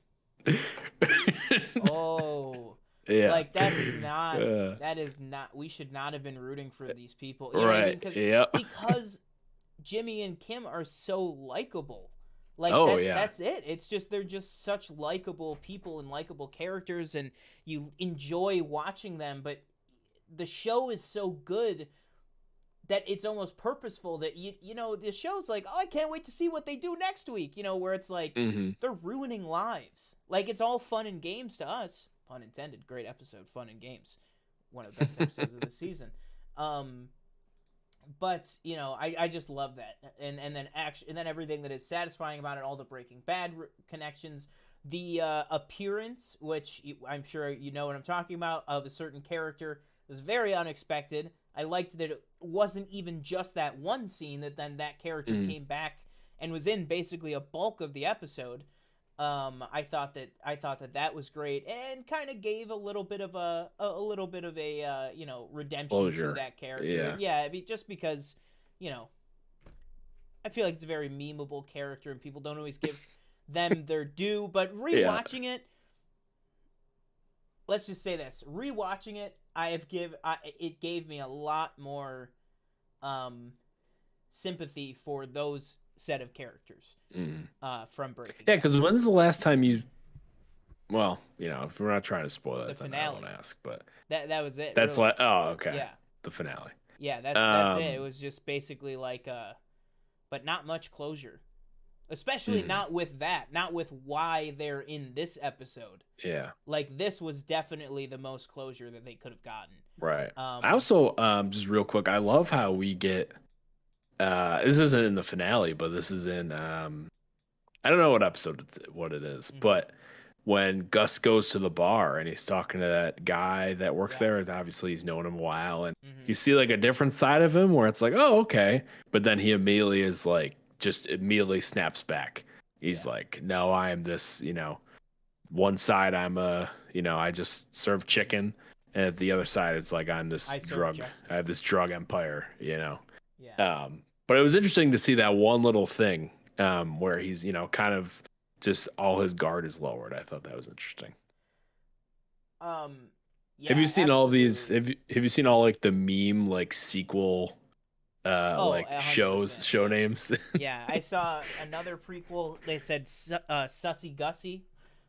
oh, yeah, like that is not. We should not have been rooting for these people, you know right? what I mean? Because Jimmy and Kim are so likable. Like that's it. It's just they're just such likable people and likable characters, and you enjoy watching them. But the show is so good that it's almost purposeful that the show's like, oh, I can't wait to see what they do next week. Where it's like they're ruining lives. Like it's all fun and games to us, pun intended. Great episode, fun and games, one of the best episodes of the season. But I just love that, and then action, and then everything that is satisfying about it, all the Breaking Bad connections, the appearance, which I'm sure you know what I'm talking about, of a certain character was very unexpected. I liked that it wasn't even just that one scene, that then that character came back and was in basically a bulk of the episode. I thought that was great, and kind of gave a little bit of a redemption Closure. to that character. Yeah, just because I feel like it's a very memeable character, and people don't always give them their due. But rewatching it, let's just say this: rewatching it, it gave me a lot more sympathy for those set of characters from Breaking Bad. Yeah, because when's the last time you? Well, if we're not trying to spoil it, the then finale. I won't ask. But that was it. That's really. like, oh, okay. Yeah, the finale. Yeah, that's it. It was just basically like, but not much closure, especially not with that, not with why they're in this episode. Yeah, like this was definitely the most closure that they could have gotten. Right. I also, just real quick, I love how we get. This isn't in the finale, but this is in I don't know what it is, but when Gus goes to the bar and he's talking to that guy that works there, obviously he's known him a while, and you see like a different side of him where it's like, oh, okay, but then he immediately is like, just immediately snaps back. He's like, no, I am this, one side I'm I just serve chicken, and at the other side it's like I have this drug empire, Yeah. But it was interesting to see that one little thing where he's, kind of just all his guard is lowered. I thought that was interesting. Yeah, have you seen all these? absolutely. Have you seen all like the meme like sequel like 100%, show names? Yeah, I saw another prequel. They said Sussy Gussie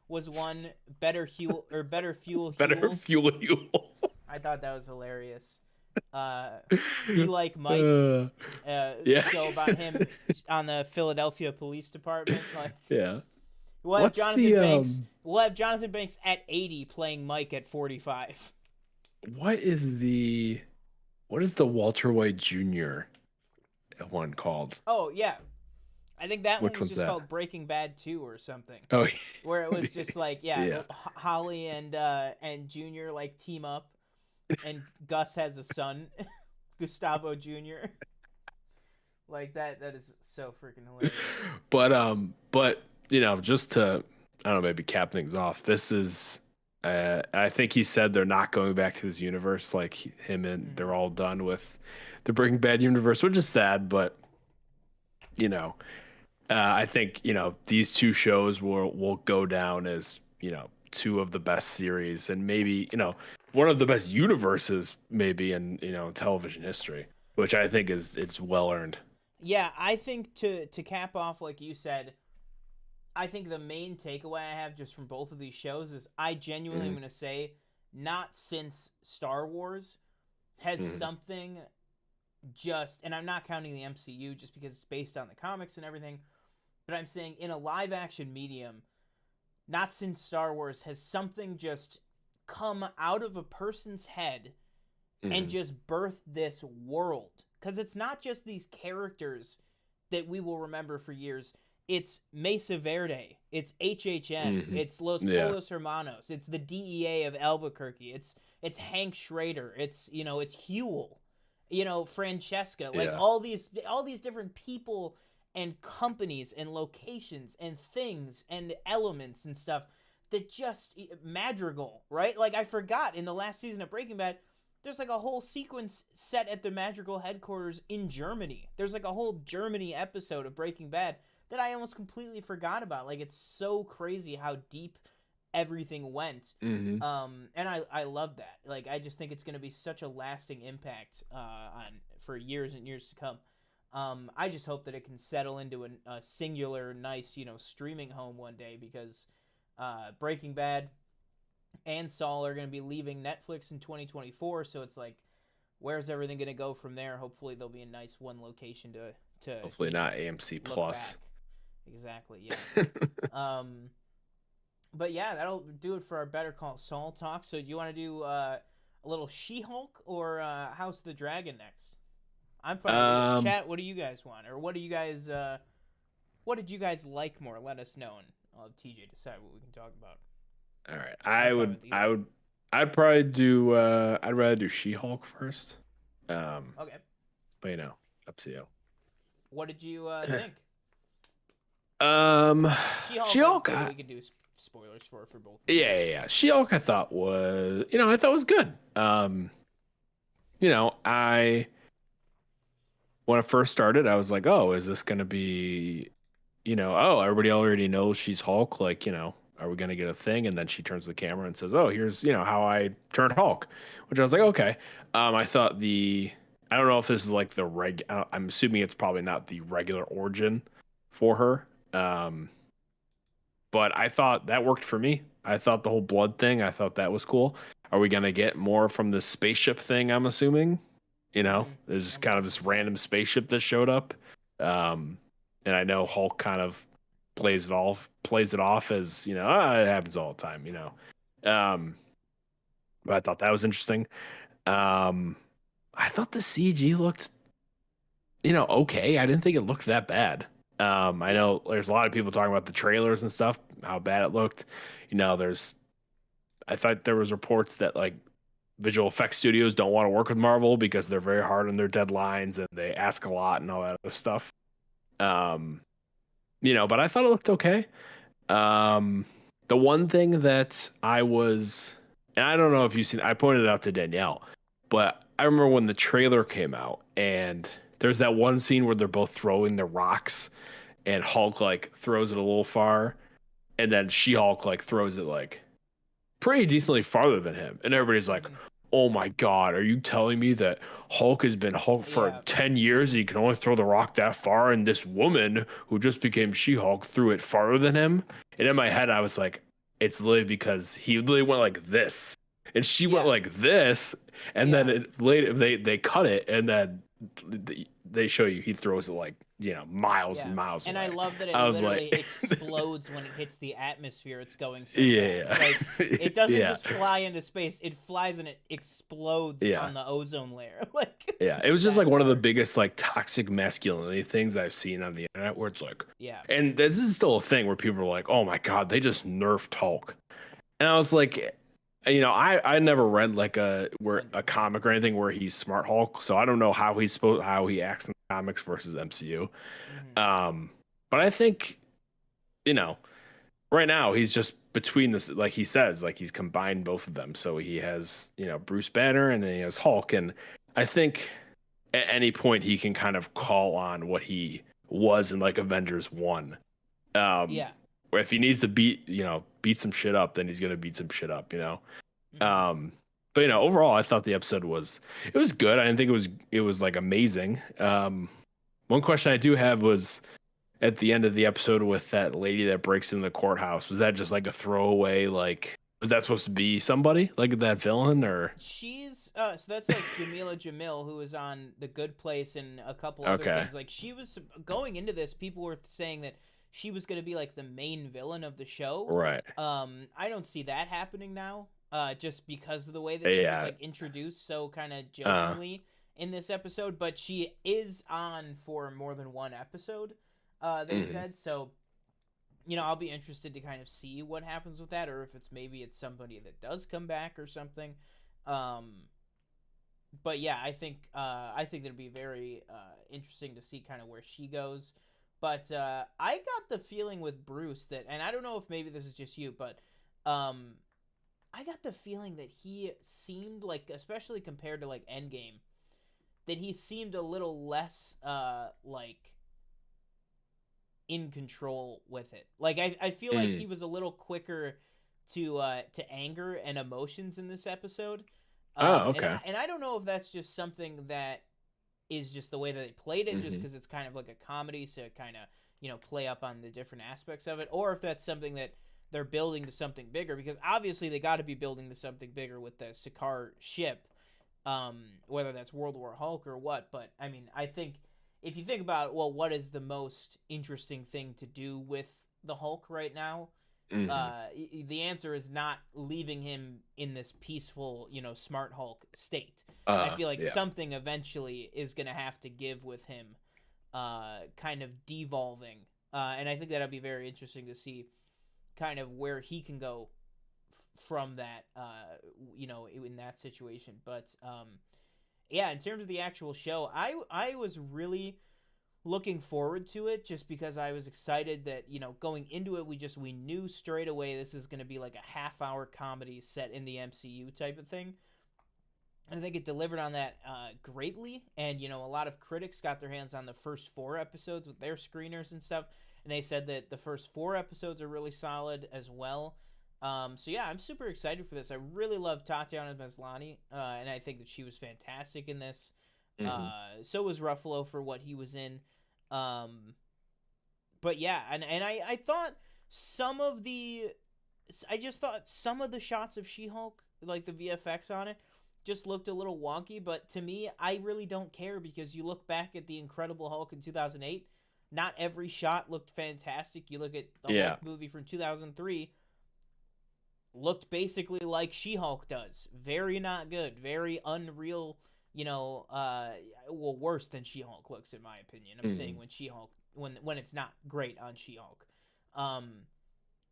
was one. Better Fuel Better Fuel Huel. I thought that was hilarious. Be Like Mike, show about him on the Philadelphia Police Department. Like, we'll have Banks. We'll have Jonathan Banks at 80 playing Mike at 45. What is the Walter White Jr. one called? Oh yeah, I think that Which one was one's just that? called Breaking Bad 2 or something. Oh, where it was just like Holly and Junior like team up, and Gus has a son, Gustavo Jr. Like that is so freaking hilarious. But just to, I don't know, maybe cap things off. This is I think he said they're not going back to this universe. Like him and they're all done with the Breaking Bad universe, which is sad, but I think these two shows will go down as two of the best series, and maybe one of the best universes maybe in television history, which I think it's well earned. Yeah, I think to cap off, like you said, I think the main takeaway I have just from both of these shows is I genuinely am Mm-hmm. going to say, not since Star Wars has Mm-hmm. something just, and I'm not counting the MCU just because it's based on the comics and everything, but I'm saying in a live action medium, not since Star Wars has something just come out of a person's head and Mm-hmm. just birth this world. Because it's not just these characters that we will remember for years. It's Mesa Verde. It's HHN. Mm-hmm. It's Los Yeah. Polos Hermanos. It's the DEA of Albuquerque. It's Hank Schrader. It's Huel. Francesca. Like Yeah. all these different people and companies and locations and things and elements and stuff that just Madrigal, right? Like I forgot in the last season of Breaking Bad, there's like a whole sequence set at the Madrigal headquarters in Germany. There's like a whole Germany episode of Breaking Bad that I almost completely forgot about. Like it's so crazy how deep everything went. Mm-hmm. And I love that. Like I just think it's going to be such a lasting impact on for years and years to come. I just hope that it can settle into a singular, nice, streaming home one day because Breaking Bad and Saul are going to be leaving Netflix in 2024. So it's like, where's everything going to go from there? Hopefully, there'll be a nice one location to Hopefully not AMC look Plus. back. Exactly. Yeah. um, but yeah, that'll do it for our Better Call Saul talk. So do you want to do a little She-Hulk or House of the Dragon next? I'm fine with either. um, Chat, what do you guys want, or what do you guys? What did you guys like more? Let us know, and I'll have TJ decide what we can talk about. all right. I'm fine with either. I'd probably do I'd rather do She-Hulk first. Um, Okay. but up to you. What did you think? Um, She-Hulk, She-Hulk. we could do spoilers for both. Yeah. She-Hulk I thought was good. I when it first started, I was like, oh, is this gonna be, oh, everybody already knows she's Hulk, like, are we gonna get a thing? And then she turns the camera and says, oh, here's, how I turned Hulk, which I was like, okay. I thought I don't know if this is like I'm assuming it's probably not the regular origin for her. But I thought that worked for me. I thought the whole blood thing, I thought that was cool. Are we gonna get more from the spaceship thing? I'm assuming. There's just I'm kind of guessing, this yeah. random spaceship that showed up. And I know Hulk kind of plays it off as, it happens all the time, Um, but I thought that was interesting. Um, I thought the CG looked, okay. I didn't think it looked that bad. I Yeah. know there's a lot of people talking about the trailers and stuff, how bad it looked. I thought there was reports that like visual effects studios don't want to work with Marvel because they're very hard on their deadlines and they ask a lot and all that other stuff. Um, but I thought it looked okay. The one thing that and I don't know if you've seen, I pointed it out to Danielle, but I remember when the trailer came out and there's that one scene where they're both throwing the rocks and Hulk like throws it a little far and then She-Hulk like throws it like pretty decently farther than him. And everybody's like, Mm-hmm. oh my God, are you telling me that Hulk has been Hulk for Yeah. 10 years and he can only throw the rock that far? And this woman who just became She-Hulk threw it farther than him? And in my head, I was like, it's literally because he literally went like this. And she went Yeah. like this. And Yeah. then later they cut it and then they show you he throws it like, miles Yeah. and miles And away. I love that it I was literally like, explodes when it hits the atmosphere it's going so fast. yeah. Like it doesn't Yeah. just fly into space, it flies and it explodes Yeah. on the ozone layer. Like Yeah, it it's was just that like one of the far. biggest like toxic masculinity things I've seen on the internet where it's like, Yeah. and this is still a thing where people are like, oh my God, they just nerfed Hulk. And I was like, I never read like a comic or anything where he's Smart Hulk, so I don't know how how he acts in the comics versus MCU. Mm-hmm. But I think, right now he's just between this, like he says, like he's combined both of them. So he has, Bruce Banner and then he has Hulk. And I think at any point he can kind of call on what he was in like Avengers 1. Yeah. Where if he needs to beat some shit up, then he's gonna beat some shit up, Mm-hmm. But overall I thought the episode was good. I didn't think it was like amazing. One question I do have was at the end of the episode with that lady that breaks into the courthouse, was that just like a throwaway? Like, was that supposed to be somebody like that villain or? She's so that's like Jamila Jamil, who was on The Good Place and a couple other Okay, things. Like she was going into this, people were saying that she was going to be like the main villain of the show. right. I don't see that happening now. Just because of the way that she was Yeah. like introduced so kind of Uh. jokingly in this episode, but she is on for more than one episode. They Mhm. said so. I'll be interested to kind of see what happens with that, or if it's somebody that does come back or something. Um, but yeah, I think it'll be very interesting to see kind of where she goes. But I got the feeling with Bruce that, and I don't know if maybe this is just you, but um, I got the feeling that he seemed like, especially compared to like Endgame, that he seemed a little less like in control with it. Like I feel like Mm. he was a little quicker to anger and emotions in this episode. Oh, And okay. and I don't know if that's just something that is just the way that they played it, just Hmm. because it's kind of like a comedy, so kind of play up on the different aspects of it, or if that's something that they're building to something bigger. Because obviously they got to be building to something bigger with the Sakaar ship, whether that's World War Hulk or what. But I mean, I think if you think about, well, what is the most interesting thing to do with the Hulk right now? Hmm. The answer is not leaving him in this peaceful, smart Hulk state. I feel like Yeah. something eventually is going to have to give with him, kind of devolving. And I think that'll be very interesting to see kind of where he can go from that, in that situation. But yeah, in terms of the actual show, I was really looking forward to it just because I was excited that going into it we knew straight away this is going to be like a half-hour comedy set in the MCU type of thing. And I think it delivered on that greatly. And a lot of critics got their hands on the first 4 episodes with their screeners and stuff, and they said that the first 4 episodes are really solid as well. So yeah, I'm super excited for this. I really love Tatiana Maslany, and I think that she was fantastic in this. Hmm. So was Ruffalo for what he was in. Um, but yeah, and I thought some of the I just thought some of the shots of She-Hulk, like the VFX on it, just looked a little wonky. But to me, I really don't care, because you look back at the Incredible Hulk in 2008, not every shot looked fantastic. You look at the Yeah. Hulk movie from 2003, looked basically like She-Hulk does. Very not good. Very unreal. Well, worse than She-Hulk looks, in my opinion. I'm saying Hmm. when She-Hulk, when it's not great on She-Hulk. Um,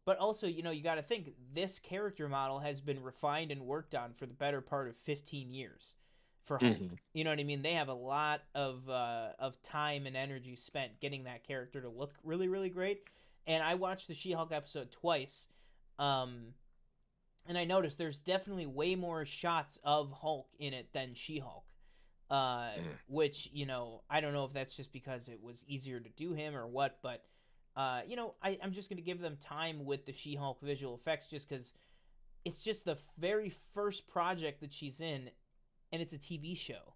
but also, you got to think this character model has been refined and worked on for the better part of 15 years for Hulk. Hmm. You know what I mean? They have a lot of time and energy spent getting that character to look really, really great. And I watched the She-Hulk episode twice, um, and I noticed there's definitely way more shots of Hulk in it than She-Hulk. Which I don't know if that's just because it was easier to do him or what, but I'm just gonna give them time with the She-Hulk visual effects, just because it's just the very first project that she's in, and it's a TV show.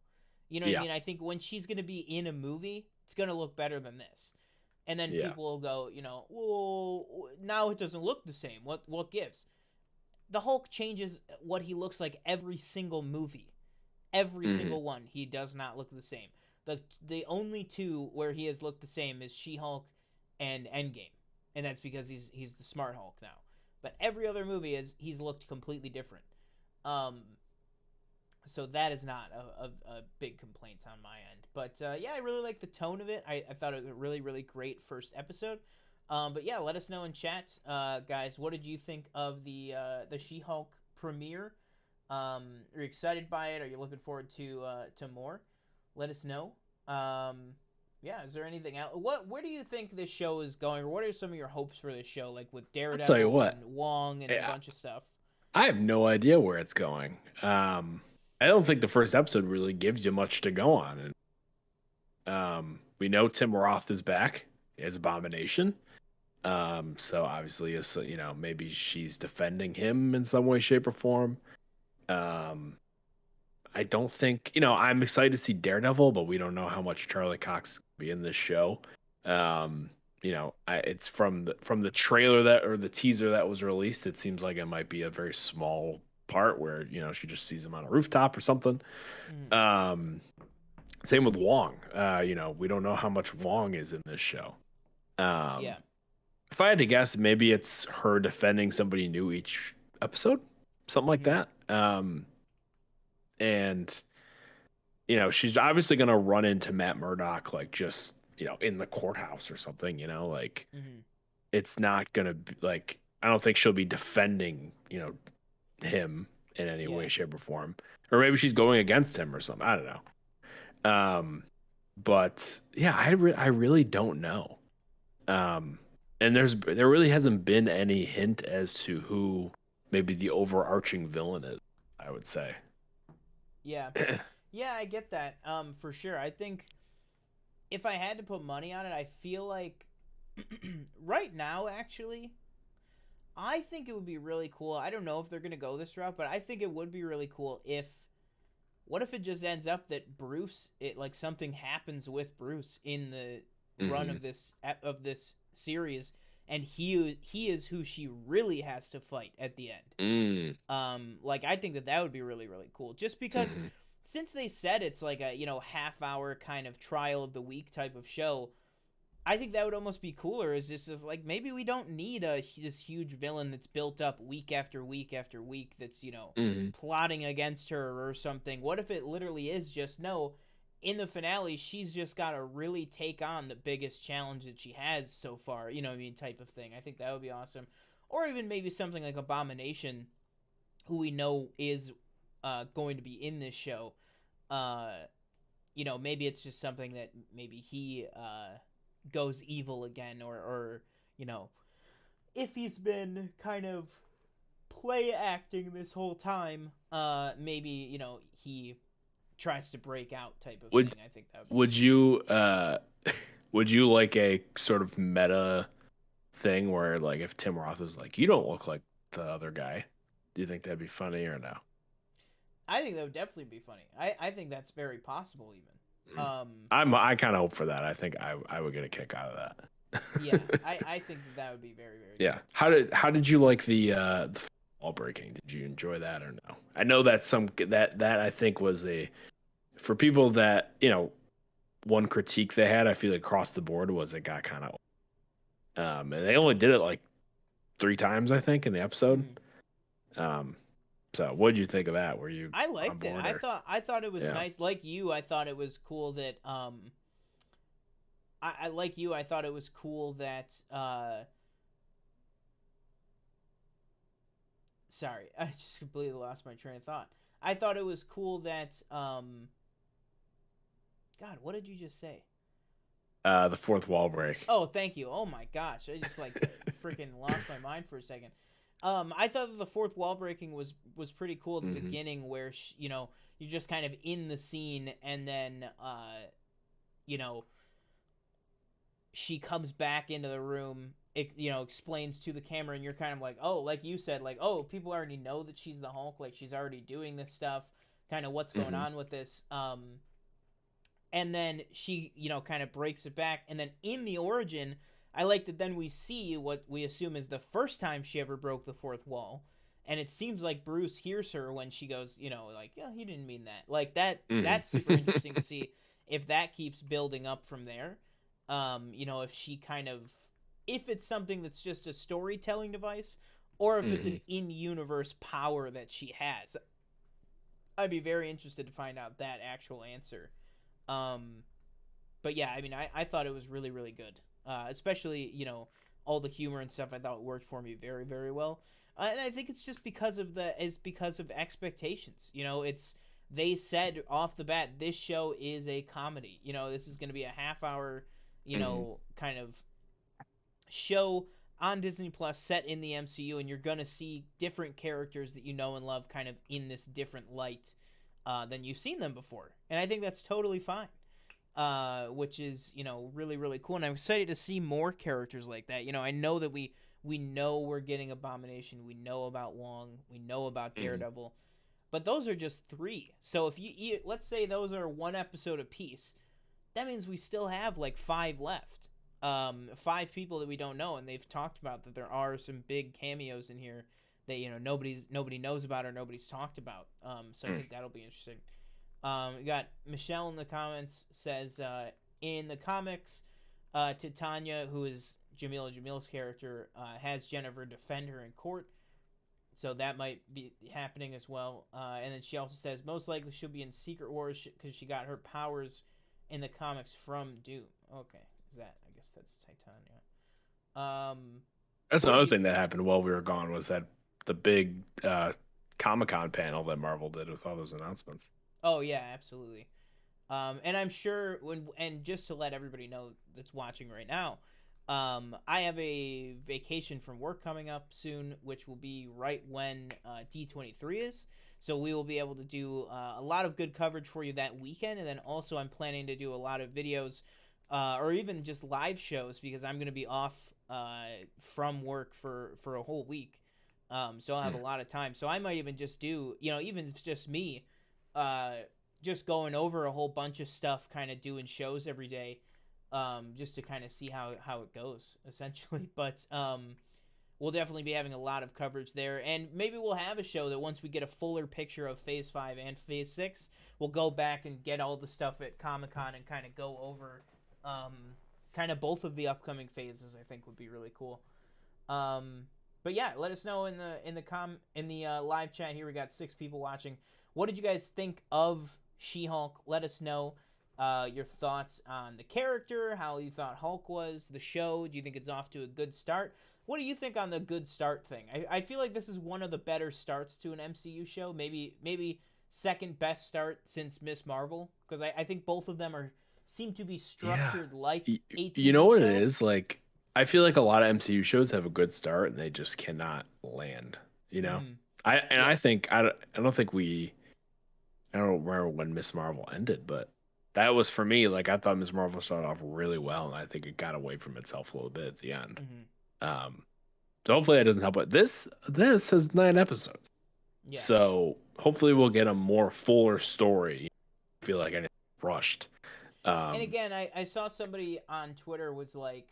You know what I Yeah. mean? I think when she's gonna be in a movie, it's gonna look better than this. And then Yeah. people will go, well, now it doesn't look the same. What gives? The Hulk changes what he looks like every single movie. Every Hmm. single one, he does not look the same. The only two where he has looked the same is She-Hulk and Endgame, and that's because he's the smart Hulk now. But every other movie he's looked completely different. Um, so that is not a big complaint on my end. But yeah, I really like the tone of it. I thought it was a really, really great first episode. But yeah, let us know in chat, guys. What did you think of the She-Hulk premiere? Are you excited by it? Are you looking forward to more? Let us know. Yeah, is there anything else? Where do you think this show is going, or what are some of your hopes for this show, like with I'll tell you Daredevil what. and Wong and a Yeah, bunch of stuff? I have no idea where it's going. I don't think the first episode really gives you much to go on, and we know Tim Roth is back as Abomination. So obviously, it's maybe she's defending him in some way, shape, or form. Um, I don't think I'm excited to see Daredevil, but we don't know how much Charlie Cox will be in this show. Um, it's from the trailer that or the teaser that was released. It seems like it might be a very small part where she just sees him on a rooftop or something. Mm-hmm. Um, Same with Wong. We don't know how much Wong is in this show. Um, Yeah. if I had to guess, maybe it's her defending somebody new each episode, something like Mm-hmm. that. And she's obviously gonna run into Matt Murdock, like just in the courthouse or something. Like Mm-hmm. it's not gonna be like I don't think she'll be defending him in any Yeah. way, shape, or form, or maybe she's going against him or something. I don't know. But yeah, I really don't know. Um, and there really hasn't been any hint as to who maybe the overarching villain is, I would say. Yeah. Yeah, I get that. For sure. I think if I had to put money on it, I feel like right now, actually, I think it would be really cool. I don't know if they're gonna go this route, but I think it would be really cool if. What if it just ends up that Bruce, it like something happens with Bruce in the run Hmm. of this series, and he is who she really has to fight at the end. Mm. Like I think that would be really really cool, just because Hmm. since they said it's like a half hour kind of trial of the week type of show, I think that would almost be cooler. Is this is like maybe we don't need this huge villain that's built up week after week after week that's Hmm. plotting against her or something. What if it literally is just no? In the finale, she's just got to really take on the biggest challenge that she has so far. You know what I mean? Type of thing. I think that would be awesome. Or even maybe something like Abomination, who we know is going to be in this show. Uh, maybe it's just something that maybe he goes evil again, or if he's been kind of play acting this whole time, maybe he tries to break out type of Would thing. I think that would be would cool. you would you like a sort of meta thing where like if Tim Roth was like, you don't look like the other guy? Do you think that'd be funny or no? I think that would definitely be funny. I think that's very possible even. Mm. I kind of hope for that. I think I would get a kick out of Yeah, that. I think that would be very very Yeah. good. How did you like the wall breaking? Did you enjoy that or no? I know that that I think was a for people that one critique they had. I feel like across the board was it got kind of and they only did it like 3 times I think in the episode. Mhm. Um, so what did you think of that? Were you I on liked it. board I or thought I thought it was yeah? nice. Like you, I thought it was cool that I like you. I thought it was cool that sorry, I just completely lost my train of thought. I thought it was cool that God, what did you just say? The fourth wall break. Oh, thank you. Oh my gosh, I just like freaking lost my mind for a second. I thought that the fourth wall breaking was pretty cool at the Hmm. beginning, where you're just kind of in the scene, and then you know she comes back into the room. It explains to the camera, and you're kind of like, oh, like you said, like, oh, people already know that she's the Hulk, like she's already doing this stuff. Kind of what's going Hmm. on with this. And then she kind of breaks it back, and then in the origin, I like that then we see what we assume is the first time she ever broke the fourth wall, and it seems like Bruce hears her when she goes, like, yeah, he didn't mean that, like that. Hmm. That's super interesting to see if that keeps building up from there. If she kind of, if it's something that's just a storytelling device, or if it's Hmm. an in-universe power that she has. I'd be very interested to find out that actual answer. um but yeah, I mean, I thought it was really really good, especially all the humor and stuff. I thought it worked for me very very well, and I think it's just because of expectations. It's they said off the bat this show is a comedy. This is going to be a half hour Hmm. kind of show on Disney Plus set in the MCU, and you're gonna see different characters that you know and love kind of in this different light than you've seen them before, and I think that's totally fine. Which is really really cool, and I'm excited to see more characters like that. I know that we know we're getting Abomination, we know about Wong, we know about Hmm. Daredevil, but those are just three. So if you let's say those are one episode apiece, that means we still have like five left. 5 people that we don't know, and they've talked about that there are some big cameos in here that nobody knows about or nobody's talked about. So I think that'll be interesting. We got Michelle in the comments says in the comics, Titania, who is Jamila Jamil's character, has Jennifer defend her in court. So that might be happening as well. And then she also says most likely she'll be in Secret Wars because she got her powers in the comics from Doom. Okay, I guess that's Titania. That's another thing that happened while we were gone was that the big Comic-Con panel that Marvel did with all those announcements. Oh yeah, absolutely. And I'm sure and just to let everybody know that's watching right now, I have a vacation from work coming up soon, which will be right when D23 is. So we will be able to do a lot of good coverage for you that weekend. And then also I'm planning to do a lot of videos or even just live shows because I'm going to be off from work for a whole week. So I'll have a lot of time. So I might even just do, even if it's just me, just going over a whole bunch of stuff, kind of doing shows every day. Just to kind of see how it goes, essentially. But we'll definitely be having a lot of coverage there. And maybe we'll have a show that once we get a fuller picture of Phase 5 and Phase 6, we'll go back and get all the stuff at Comic-Con and kind of go over kind of both of the upcoming phases. I think would be really cool. But yeah, let us know in the live chat here. We got 6 people watching. What did you guys think of She-Hulk? Let us know. Your thoughts on the character, how you thought Hulk was, the show. Do you think it's off to a good start? What do you think on the good start thing? I feel like this is one of the better starts to an MCU show. Maybe second best start since Miss Marvel, because I think both of them seem to be structured like a TV You know what show. it is? Like, I feel like a lot of MCU shows have a good start and they just cannot land. I don't remember when Miss Marvel ended, but that was for me. Like, I thought Miss Marvel started off really well, and I think it got away from itself a little bit at the end. So hopefully that doesn't help. But this has 9 episodes, so hopefully we'll get a more fuller story. I feel like I rushed. And again, I saw somebody on Twitter was like,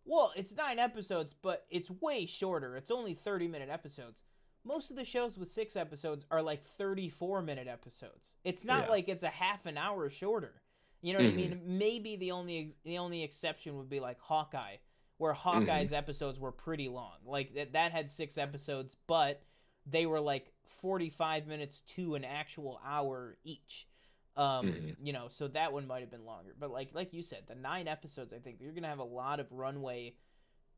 well, it's 9 episodes, but it's way shorter. It's only 30-minute episodes. Most of the shows with 6 episodes are like 34-minute episodes. It's not like it's a half an hour shorter. You know what I mean? Maybe the only exception would be like Hawkeye, where Hawkeye's episodes were pretty long. Like that had 6 episodes, but they were like 45 minutes to an actual hour each. So that one might have been longer. But like you said, the 9 episodes, I think you're going to have a lot of runway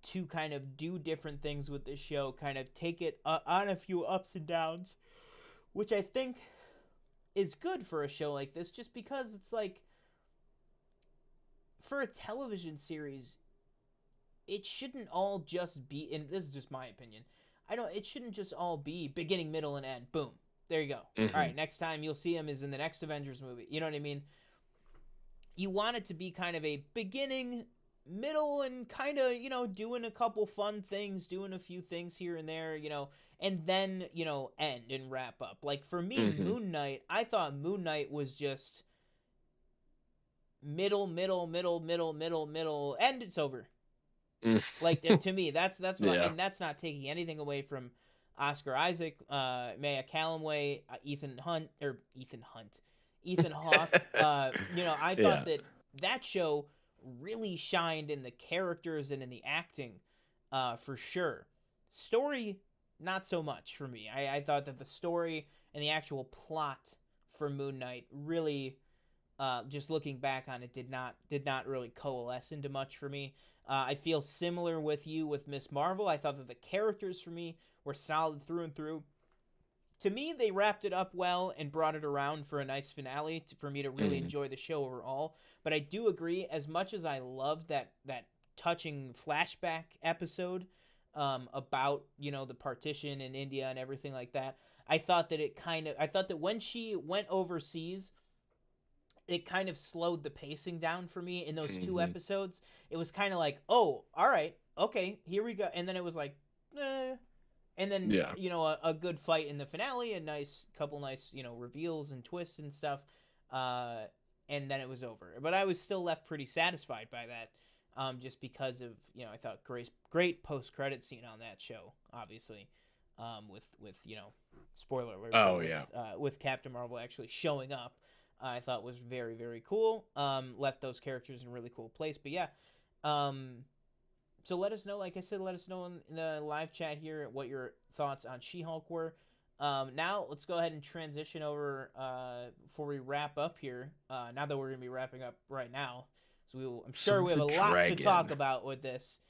to kind of do different things with this show, kind of take it on a few ups and downs, which I think is good for a show like this, just because it's like, for a television series, it shouldn't all just be, and this is just my opinion, it shouldn't just all be beginning, middle, and end. Boom. There you go. All right, next time you'll see him is in the next Avengers movie. You know what I mean? You want it to be kind of a beginning, middle, and kind of, doing a couple fun things, doing a few things here and there, and then, end and wrap up. Like, for me, Moon Knight, I thought Moon Knight was just middle, and it's over. Like, to me, that's what and that's not taking anything away from Oscar Isaac, Maya Calloway, Ethan Hawke. I thought that show really shined in the characters and in the acting, for sure. Story, not so much for me. I thought that the story and the actual plot for Moon Knight really, just looking back on it, did not really coalesce into much for me. I feel similar with you with Miss Marvel. I thought that the characters for me were solid through and through. To me, they wrapped it up well and brought it around for a nice finale for me to really enjoy the show overall. But I do agree, as much as I loved that touching flashback episode about, the partition in India and everything like that, I thought that when she went overseas, it kind of slowed the pacing down for me in those 2 episodes. It was kind of like, oh, all right, okay, here we go. And then it was like, and then, a good fight in the finale, a couple nice, reveals and twists and stuff. And then it was over. But I was still left pretty satisfied by that. just because of, I thought great post-credit scene on that show, obviously, with spoiler alert, Oh yeah. with Captain Marvel actually showing up, I thought was very, very cool. Left those characters in a really cool place. But yeah, so let us know, like I said, let us know in the live chat here what your thoughts on She-Hulk were. Now let's go ahead and transition over before we wrap up here. Now that we're gonna be wrapping up right now, so I'm sure we have a lot to talk about with this.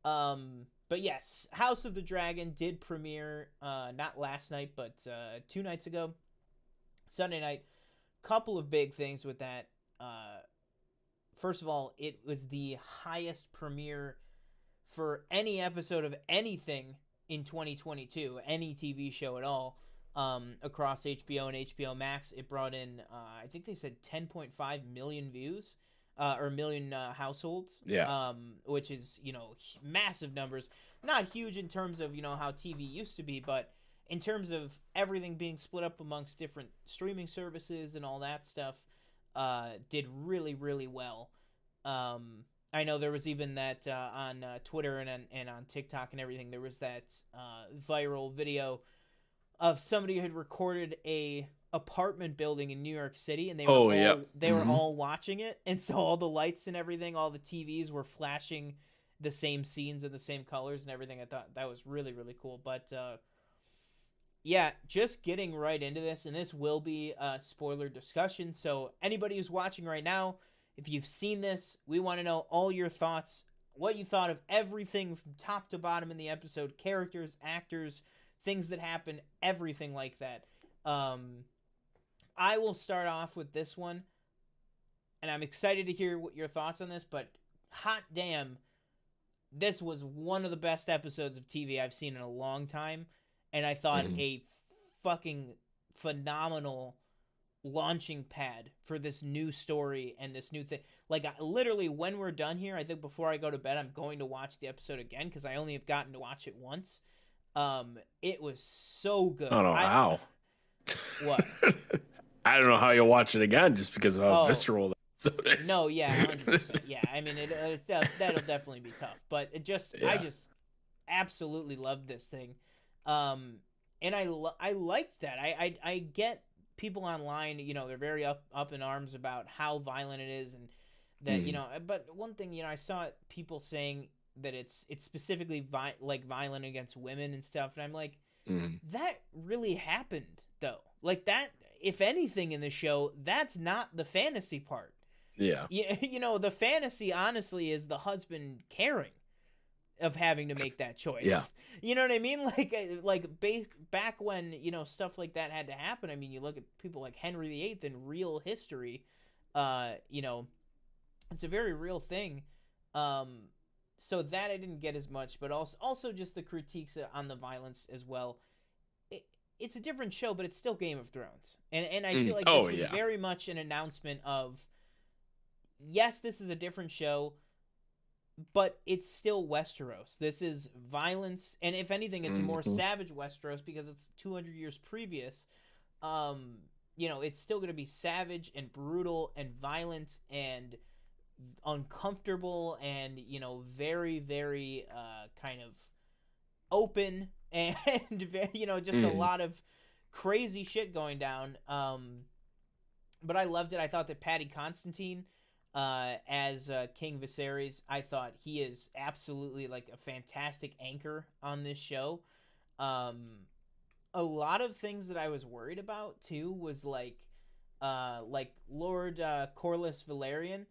But yes, House of the Dragon did premiere not last night, but 2 nights ago, Sunday night. Couple of big things with that. First of all, it was the highest premiere for any episode of anything in 2022, any TV show at all, across HBO and HBO Max. It brought in, I think they said 10.5 million views, or million households. Yeah. Which is, massive numbers. Not huge in terms of, how TV used to be, but in terms of everything being split up amongst different streaming services and all that stuff, did really, really well. I know there was even that on Twitter and on TikTok and everything, there was that viral video of somebody who had recorded a apartment building in New York City, and they were all watching it, and so all the lights and everything, all the TVs were flashing the same scenes and the same colors and everything. I thought that was really, really cool. But yeah, just getting right into this, and this will be a spoiler discussion, so anybody who's watching right now, if you've seen this, we want to know all your thoughts, what you thought of everything from top to bottom in the episode, characters, actors, things that happen, everything like that. I will start off with this one, and I'm excited to hear what your thoughts on this, but hot damn, this was one of the best episodes of TV I've seen in a long time, and I thought a fucking phenomenal launching pad for this new story and this new thing. Like, literally, when we're done here, I think before I go to bed, I'm going to watch the episode again, because I only have gotten to watch it once. It was so good. I don't know how. What? I don't know how you'll watch it again, just because of how visceral that episode is. No, yeah, 100%. Yeah, I mean, that'll definitely be tough. But I just absolutely loved this thing. And I liked that. I get people online, they're very up in arms about how violent it is, and that, but one thing, I saw people saying that it's specifically violent against women and stuff, and I'm like, that really happened though. Like, that, if anything in the show, that's not the fantasy part. Yeah. The fantasy honestly is the husband caring of having to make that choice. Yeah. You know what I mean? Back when, stuff like that had to happen. I mean, you look at people like Henry VIII in real history, it's a very real thing. So that I didn't get as much, but also just the critiques on the violence as well. It's a different show, but it's still Game of Thrones. And I feel like this was very much an announcement of, yes, this is a different show, but it's still Westeros. This is violence, and if anything, it's a more savage Westeros because it's 200 years previous. It's still going to be savage and brutal and violent and uncomfortable and, very, very kind of open and, just a lot of crazy shit going down. But I loved it. I thought that Paddy Constantine, as King Viserys, I thought he is absolutely like a fantastic anchor on this show. A lot of things that I was worried about too was like Lord Corlys Velaryon,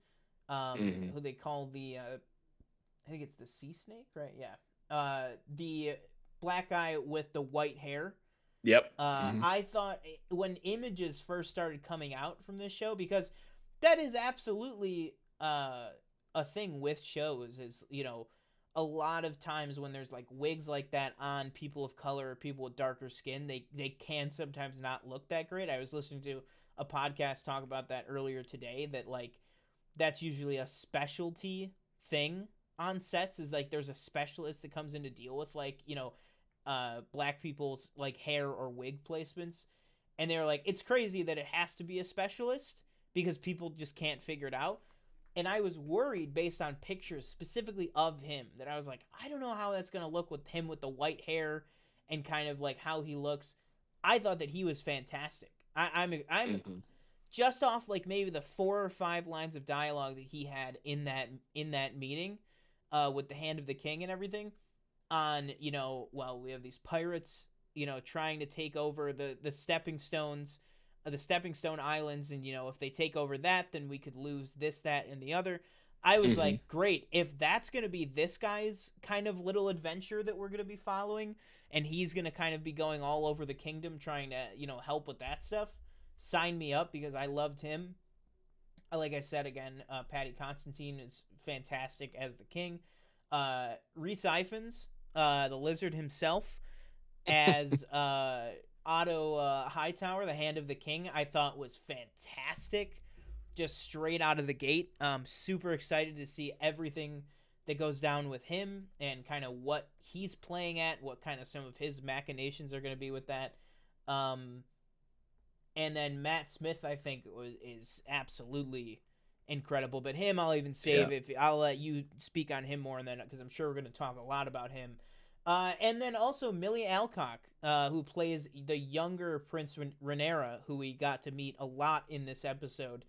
who they call the I think it's the sea snake, right? Yeah. The black guy with the white hair. Yep. I thought when images first started coming out from this show, because that is absolutely a thing with shows, is, a lot of times when there's like wigs like that on people of color or people with darker skin, they can sometimes not look that great. I was listening to a podcast talk about that earlier today, that like that's usually a specialty thing on sets, is like there's a specialist that comes in to deal with like, black people's like hair or wig placements. And they're like, it's crazy that it has to be a specialist because people just can't figure it out. And I was worried based on pictures specifically of him that I was like, I don't know how that's gonna look with him with the white hair and kind of like how he looks. I thought that he was fantastic. I'm Mhm. just off like maybe the 4 or 5 lines of dialogue that he had in that meeting, with the Hand of the King and everything. On, well, we have these pirates, trying to take over the stepping stones, the stepping stone islands, and if they take over that, then we could lose this, that, and the other. I was Mhm. like, great, if that's gonna be this guy's kind of little adventure that we're gonna be following, and he's gonna kind of be going all over the kingdom trying to help with that stuff. Sign me up, because I loved him. Like I said again, Patty Constantine is fantastic as the king. Reese Ifans, the lizard himself, as Otto Hightower, the Hand of the King, I thought was fantastic. Just straight out of the gate. Super excited to see everything that goes down with him and kind of what he's playing at, what kind of some of his machinations are going to be with that. Um, and then Matt Smith, I think, is absolutely incredible. But him, I'll even Yeah. save. If I'll let you speak on him more, and then because I'm sure we're going to talk a lot about him. And then also Millie Alcock, who plays the younger Prince Rhaenyra, who we got to meet a lot in this episode.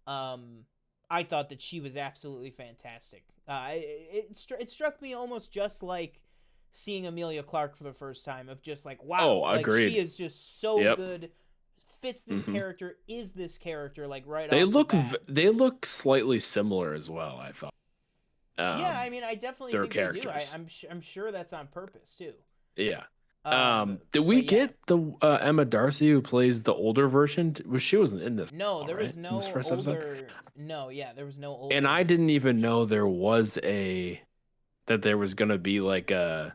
I thought that she was absolutely fantastic. It struck me almost just like seeing Amelia Clark for the first time, of just like, wow, Oh, like she agreed. is just so Yep. good, fits this Hmm. character, is this character, like right They off the look bat. they look slightly similar as well, I thought. Yeah, Um, I mean, I definitely their think they do. characters. I'm sure that's on purpose too. Yeah. Um, Did we but yeah, get the Emma Darcy who plays the older version? She wasn't in this, no, all there right? was In this no first episode? older. No, yeah, there was no And older in I didn't this even version. know there was that there was gonna be like there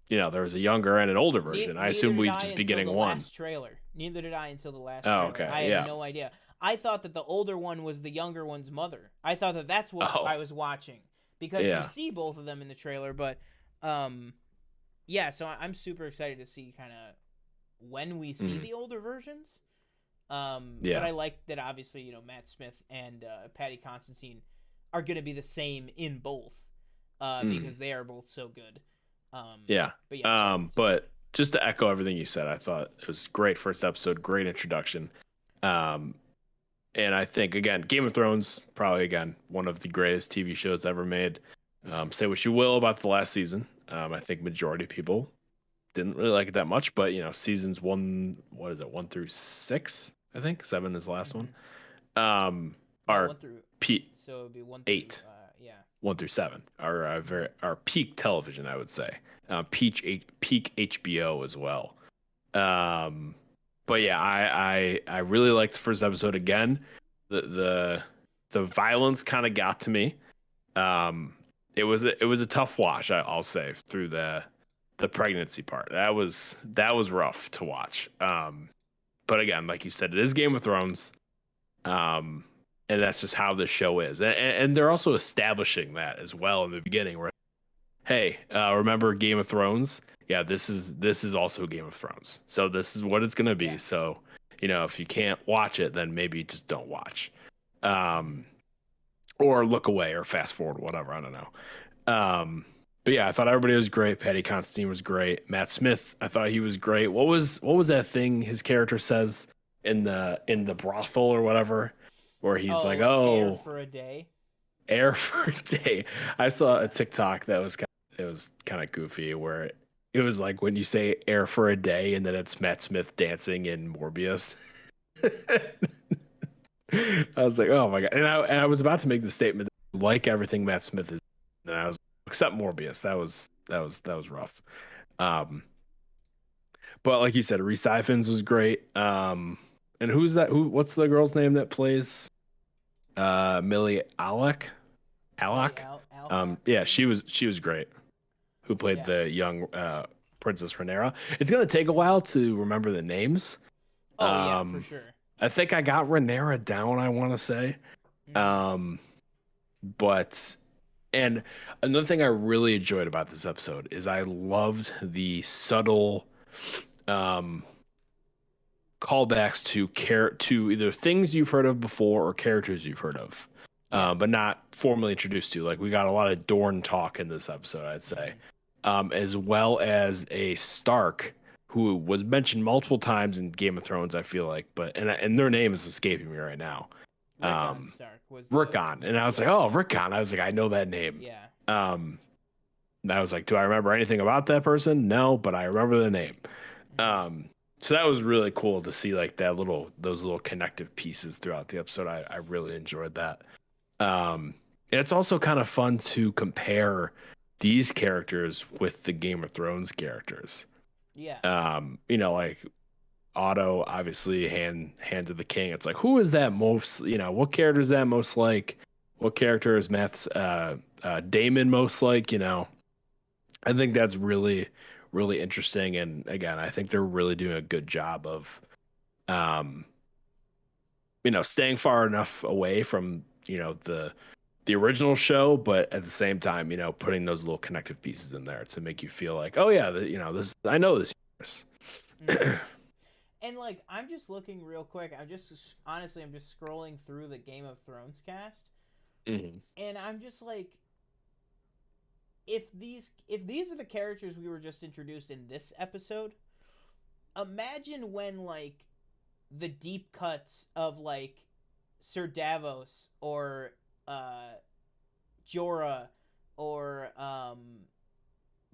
was a younger and an older version. I Neither assumed did we'd I just be until getting the one. last trailer. Neither did I until the last Oh, trailer. okay. I had Yeah. no idea. I thought that the older one was the younger one's mother. I thought that that's what Oh, I was watching, because you yeah. see both of them in the trailer. But um, yeah. So I'm super excited to see kind of when we see Mm, the older versions. But yeah. I like that obviously Matt Smith and Patty Constantine are going to be the same in both, Mm, because they are both so good. yeah. But yeah, sorry. But just to echo everything you said, I thought it was great first episode, great introduction. Um, and I think again, Game of Thrones probably again one of the greatest TV shows ever made. Say what you will about the last season. I think majority of people didn't really like it that much, but seasons one, what is it, 1 through 6? I think 7 is the last one. Mm-hmm. No, Are one through peak so it'd be one through 8, yeah. 1 through 7 are Mm-hmm. very are peak television, I would say. Peak HBO as well. Um, but yeah, I really liked the first episode again. The violence kind of got to me. Um, it was a tough watch, I'll say, through the pregnancy part. That was rough to watch. But again, like you said, it is Game of Thrones. Um, and that's just how this show is. And they're also establishing that as well in the beginning. Where, hey, remember Game of Thrones? Yeah, this is also Game of Thrones. So this is what it's gonna be. Yeah. So if you can't watch it, then maybe just don't watch, Mm-hmm. um, or look away or fast forward, whatever. I don't know. But yeah, I thought everybody was great. Patty Constantine was great. Matt Smith, I thought he was great. What was that thing his character says in the brothel or whatever, where he's like, Oh, Air "Oh, for a Day. air for a day." I saw a Yeah. TikTok that was kind of goofy, where it was like when you say "air for a day" and then it's Matt Smith dancing in Morbius. I was like, "Oh my god!" And I was about to make the statement, like everything Matt Smith is, and I was except Morbius. That was rough. Um, but like you said, Reese Ifans was great. And who's that? What's the girl's name that plays Millie Alec? Millie Alec? Alcock. Yeah, Mm-hmm. she was great. Who played Yeah. the young Princess Rhaenyra? It's gonna take a while to remember the names. Oh yeah, for Um, sure. I think I got Rhaenyra down. I want to say. Mm-hmm. Um, but and another thing I really enjoyed about this episode is I loved the subtle um callbacks to either things you've heard of before or characters you've heard of. Yeah. but not formally introduced to. Like we got a lot of Dorne talk in this episode, I'd say, as well as a Stark who was mentioned multiple times in Game of Thrones. I feel like, but and their name is escaping me right now. Rickon Stark was Rickon, and I was like, oh, Rickon. I was like, I know that name. Yeah. And I was like, do I remember anything about that person? No, but I remember the name. So that was really cool to see like those little connective pieces throughout the episode. I really enjoyed that. And it's also kind of fun to compare these characters with the Game of Thrones characters. Yeah. Like Otto, obviously hand of the king. It's like, who is that most, what character is that most like? What character is Matt's Damon most like, I think that's really, really interesting. And again, I think they're really doing a good job of, staying far enough away from, the original show, but at the same time, putting those little connective pieces in there to make you feel like, oh yeah, this, I know this universe. And like, I'm just looking real quick. I'm just scrolling through the Game of Thrones cast, and I'm just like, if these are the characters we were just introduced in this episode, imagine when like the deep cuts of like Sir Davos or Jorah or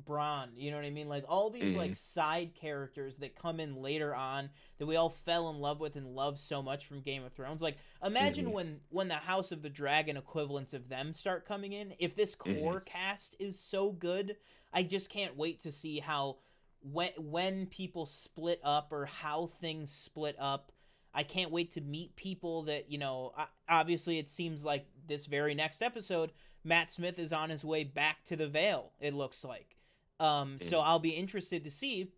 Bronn, you know what I mean? Like all these like side characters that come in later on that we all fell in love with and love so much from Game of Thrones. Like imagine when the House of the Dragon equivalents of them start coming in. If this core cast is so good, I just can't wait to see how when people split up or how things split up. I can't wait to meet people that, obviously it seems like this very next episode, Matt Smith is on his way back to the Vale, it looks like. So I'll be interested to see,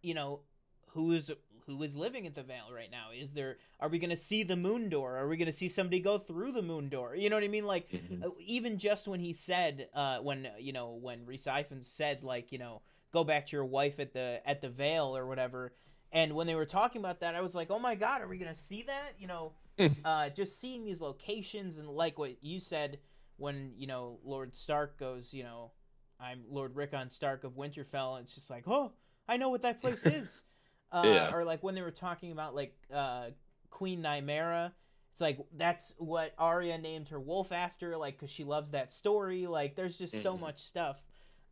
who is living at the Vale right now. Are we going to see the moon door? Are we going to see somebody go through the moon door? You know what I mean? Like, even just when he said, when Rhys Ifans said, like, go back to your wife at the Vale or whatever. And when they were talking about that, I was like, oh my God, are we going to see that? Just seeing these locations and like what you said when, Lord Stark goes, I'm Lord Rickon Stark of Winterfell. And it's just like, oh, I know what that place is. Or like when they were talking about like Queen Nymeria, it's like that's what Arya named her wolf after, like because she loves that story. Like there's just so much stuff.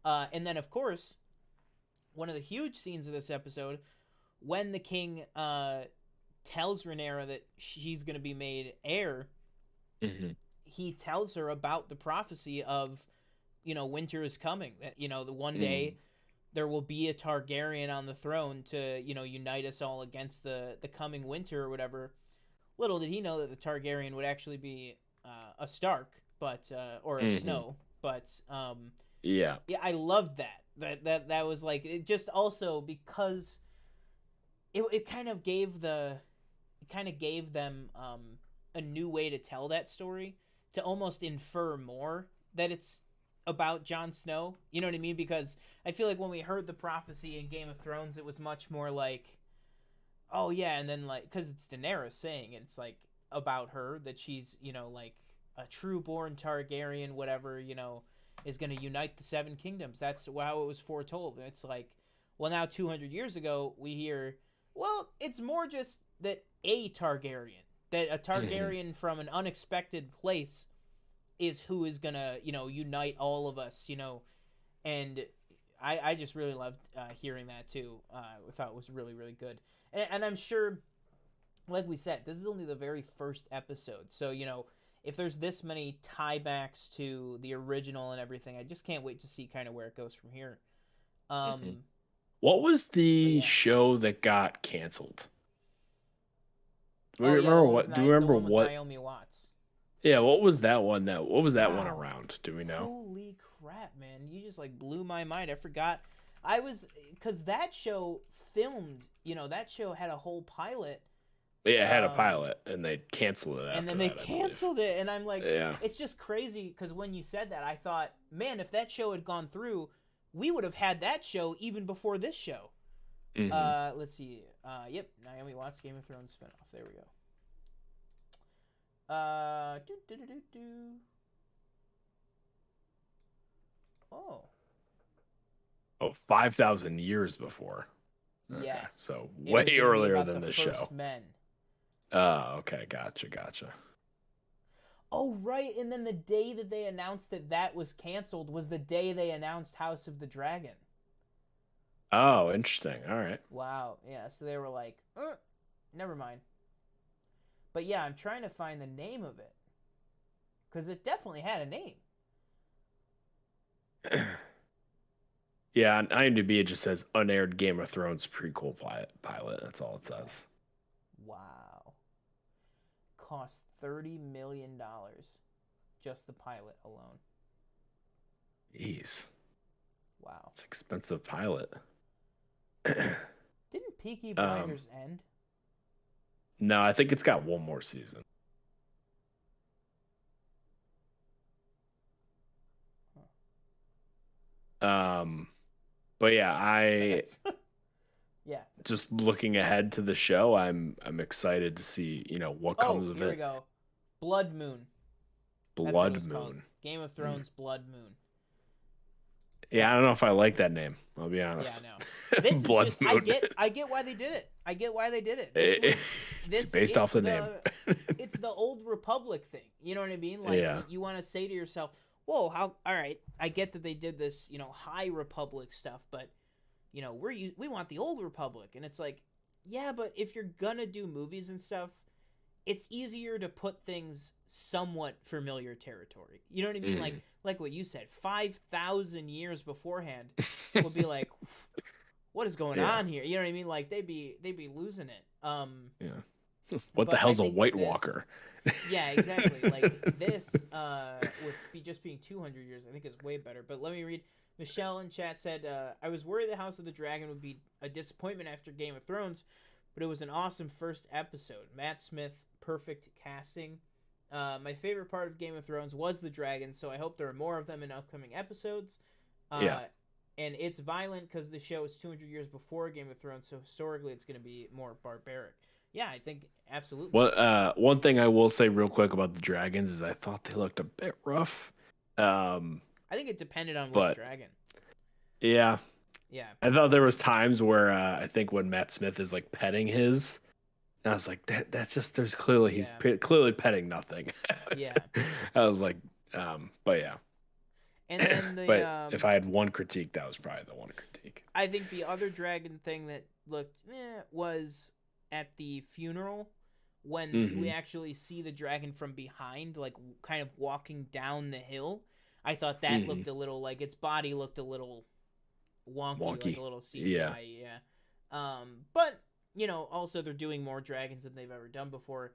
And then of course, one of the huge scenes of this episode, when the king tells Rhaenyra that she's going to be made heir, he tells her about the prophecy of, winter is coming. That, the one day there will be a Targaryen on the throne to, unite us all against the coming winter or whatever. Little did he know that the Targaryen would actually be a Stark, but or a Snow. But yeah, I loved that. That was like, it just also because it kind of gave them a new way to tell that story, to almost infer more that it's about Jon Snow. You know what I mean? Because I feel like when we heard the prophecy in Game of Thrones, it was much more like, oh yeah, and then like, because it's Daenerys saying it, it's like about her, that she's, like a true born Targaryen, whatever, is going to unite the Seven Kingdoms. That's how it was foretold. And it's like, well, now 200 years ago, we hear, well, it's more just that a Targaryen, that a Targaryen from an unexpected place is who is gonna, unite all of us, and I just really loved hearing that too. I thought it was really, really good. And I'm sure, like we said, this is only the very first episode. So, if there's this many tiebacks to the original and everything, I just can't wait to see kind of where it goes from here. What was the show that got canceled? Do we remember what? Do you remember what? Naomi Watts. Yeah, what was that one? What was that one around? Do we know? Holy crap, man! You just like blew my mind. I forgot. Because that show filmed. That show had a whole pilot. Yeah, it had a pilot, and they canceled it. And then they canceled it, and I'm like, it's just crazy. Because when you said that, I thought, man, if that show had gone through, we would have had that show even before this show. Let's see. Yep, Naomi Watts, Game of Thrones spinoff. There we go. Do, do, do, do, do. Oh. Oh, 5,000 years before. Okay, Yes. so It was way going to be earlier about than the the first show. men. Oh, okay, gotcha. Oh, right. And then the day that they announced that that was canceled was the day they announced House of the Dragon. Oh, interesting. All right. Wow. Yeah. So they were like, never mind. But yeah, I'm trying to find the name of it because it definitely had a name. Yeah, on IMDb it just says unaired Game of Thrones prequel pilot. That's all it Okay. says. Wow. Cost $30 million just the pilot alone. Jeez, Wow. it's an expensive pilot. Didn't Peaky um, Blinders end? no, I think it's got one more season. Um, but yeah, I Yeah. just looking ahead to the show. I'm excited to see what Oh, comes of here we it. go. Blood Moon. That's what it Blood was called. Moon. Game of Thrones Blood Moon. Yeah, I So, don't know if I like that name. I'll be yeah, honest. no. This is Blood just Moon. I get why they did it. I get why they did it. It's This based off the name. it's the old Republic thing. You know what I mean? Like Yeah. you want to say to yourself, "Whoa, how all right, I get that they did this, High Republic stuff, but we want the old Republic." And it's like, "Yeah, but if you're going to do movies and stuff, it's easier to put things somewhat familiar territory." You know what I mean? Like what you said, 5,000 years beforehand, people be like, "What is going Yeah. on here?" You know what I mean? Like they'd be losing it. Yeah. What the But I hell's a think that White this, Walker? yeah, exactly. Like this, with just being 200 years, I think is way better. But let me read. Michelle in chat said, "I was worried the House of the Dragon would be a disappointment after Game of Thrones, but it was an awesome first episode. Matt Smith, perfect casting. My favorite part of Game of Thrones was the dragons, so I hope there are more of them in upcoming episodes. Yeah. And it's violent because the show is 200 years before Game of Thrones, so historically it's going to be more barbaric." Yeah, I think absolutely. One thing I will say real quick about the dragons is I thought they looked a bit rough. I think it depended on which But dragon. yeah, Yeah. I thought there was times where I think when Matt Smith is like petting his, and I was like, that's just there's clearly he's clearly petting nothing. Yeah. I was like, but yeah. And then But if I had one critique, that was probably the one critique. I think the other dragon thing that looked was at the funeral when we actually see the dragon from behind, like kind of walking down the hill. I thought that looked a little like its body looked a little wonky. Like a little CGI. Yeah. But also they're doing more dragons than they've ever done before.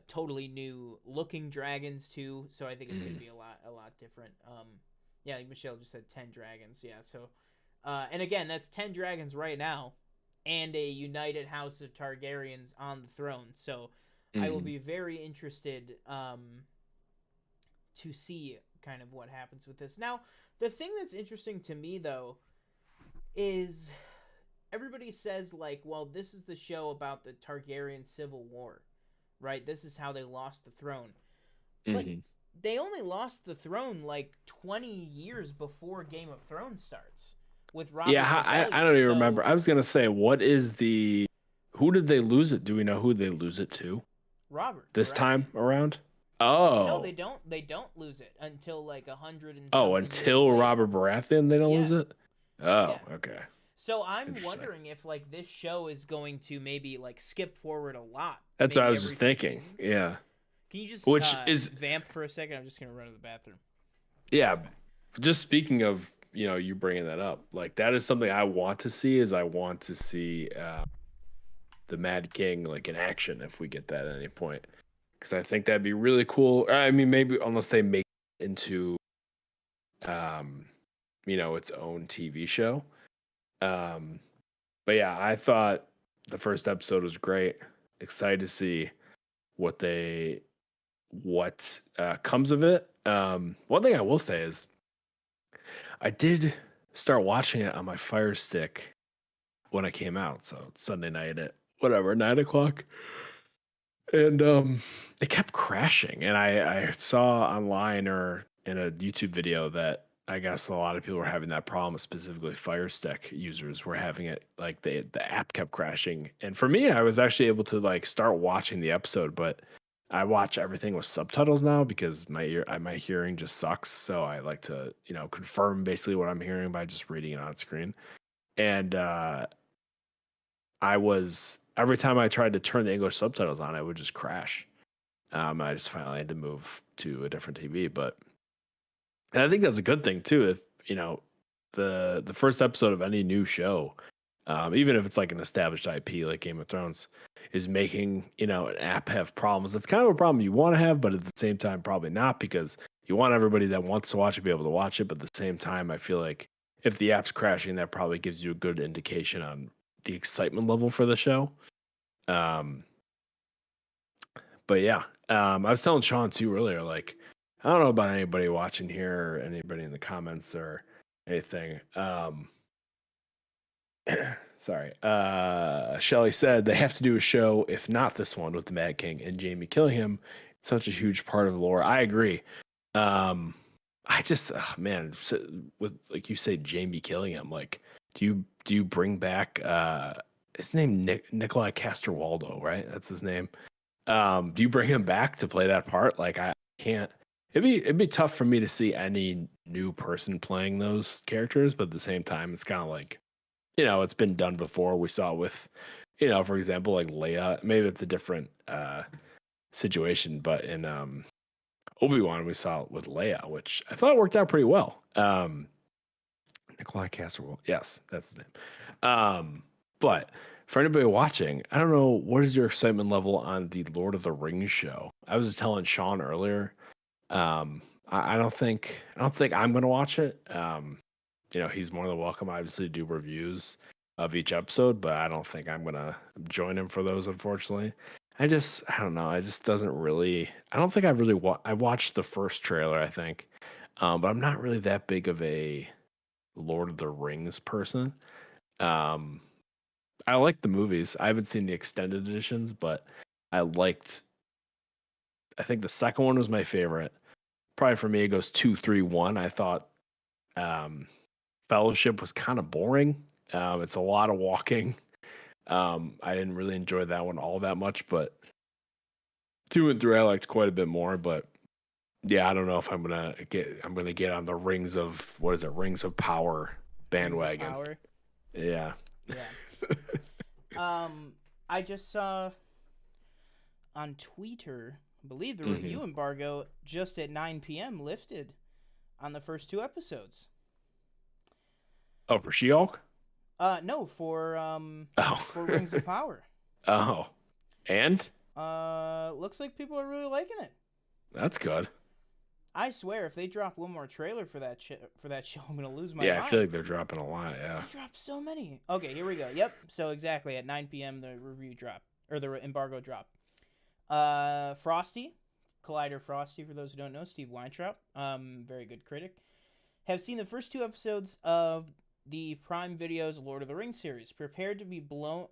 Totally new looking dragons too. So I think it's gonna be a lot different. Yeah, like Michelle just said 10 dragons. Yeah. So, and again, that's 10 dragons right now, and a united house of Targaryens on the throne. So, I will be very interested to see kind of what happens with this. Now, the thing that's interesting to me though is everybody says like, well, this is the show about the Targaryen civil war, right? This is how they lost the throne. But they only lost the throne like 20 years before Game of Thrones starts with Robert's Rebellion. I don't even remember. I was gonna say, who did they lose it? Do we know who they lose it to? Robert. This Baratheon. time around? Oh. No, they don't. They don't lose it until like 100 and until Robert Baratheon they don't lose it? Oh, yeah. Okay. So I'm wondering if like this show is going to maybe like skip forward a lot. That's what I was just thinking. Seasons. Yeah. Can you just is vamp for a second? I'm just gonna run to the bathroom. Yeah. Just speaking of you bringing that up, like that is something I want to see. Is I want to see the Mad King like in action if we get that at any point, because I think that'd be really cool. I mean, maybe unless they make it into its own TV show. But yeah, I thought the first episode was great. Excited to see what comes of it. One thing I will say is I did start watching it on my Fire Stick when it came out. So Sunday night at whatever, 9:00. And it kept crashing. And I saw online or in a YouTube video that I guess a lot of people were having that problem, specifically Fire Stick users were having it, like the app kept crashing. And for me, I was actually able to like start watching the episode, but I watch everything with subtitles now because my hearing just sucks. So I like to, confirm basically what I'm hearing by just reading it on screen. And I was every time I tried to turn the English subtitles on, I would just crash. I just finally had to move to a different TV, and I think that's a good thing too. If the first episode of any new show, even if it's like an established IP like Game of Thrones, is making an app have problems. That's kind of a problem you want to have, but at the same time, probably not, because you want everybody that wants to watch it be able to watch it. But at the same time, I feel like if the app's crashing, that probably gives you a good indication on the excitement level for the show. Um, but yeah, I was telling Sean too earlier, like, I don't know about anybody watching here or anybody in the comments or anything. Sorry. Shelly said they have to do a show, if not this one, with the Mad King and Jamie killing him. It's such a huge part of the lore. I agree. I just, man, with like you say, Jamie killing him. Like, do you bring back his name Nikolai Castor-Waldo, right? That's his name. Do you bring him back to play that part? Like, I can't. It'd be tough for me to see any new person playing those characters, but at the same time, it's kind of like, it's been done before. We saw it with, for example, like Leia. Maybe it's a different situation, but in Obi-Wan, we saw it with Leia, which I thought worked out pretty well. Nikolai Castle, yes, that's his name. But for anybody watching, I don't know, what is your excitement level on the Lord of the Rings show? I was just telling Sean earlier. I don't think I'm gonna watch it. He's more than welcome, obviously, to do reviews of each episode, but I don't think I'm gonna join him for those, unfortunately. I don't know. I just doesn't really. I don't think I've really. I watched the first trailer, I think, but I'm not really that big of a Lord of the Rings person. Um, I like the movies. I haven't seen the extended editions, but I liked. I think the second one was my favorite. Probably for me, it goes 2, 3, 1. I thought um, Fellowship was kind of boring. It's a lot of walking. I didn't really enjoy that one all that much, but 2 and 3 I liked quite a bit more. But yeah, I don't know if I'm gonna get on the Rings of Rings of Power bandwagon. Rings of Power. Yeah. Yeah. I just saw on Twitter, I believe the review embargo just at 9 p.m. lifted on the first 2 episodes. Oh, for She-Hulk? No, for Rings of Power. Oh. And? Looks like people are really liking it. That's good. I swear, if they drop one more trailer for that show, I'm gonna lose my mind. Yeah, I feel like they're dropping a lot. Yeah, they dropped so many. Okay, here we go. Yep. So exactly at 9 p.m. the review drop, or the embargo drop. Frosty, Collider Frosty, for those who don't know, Steve Weintraub, very good critic, have seen the first 2 episodes of the Prime Video's Lord of the Rings series. Prepared to be blown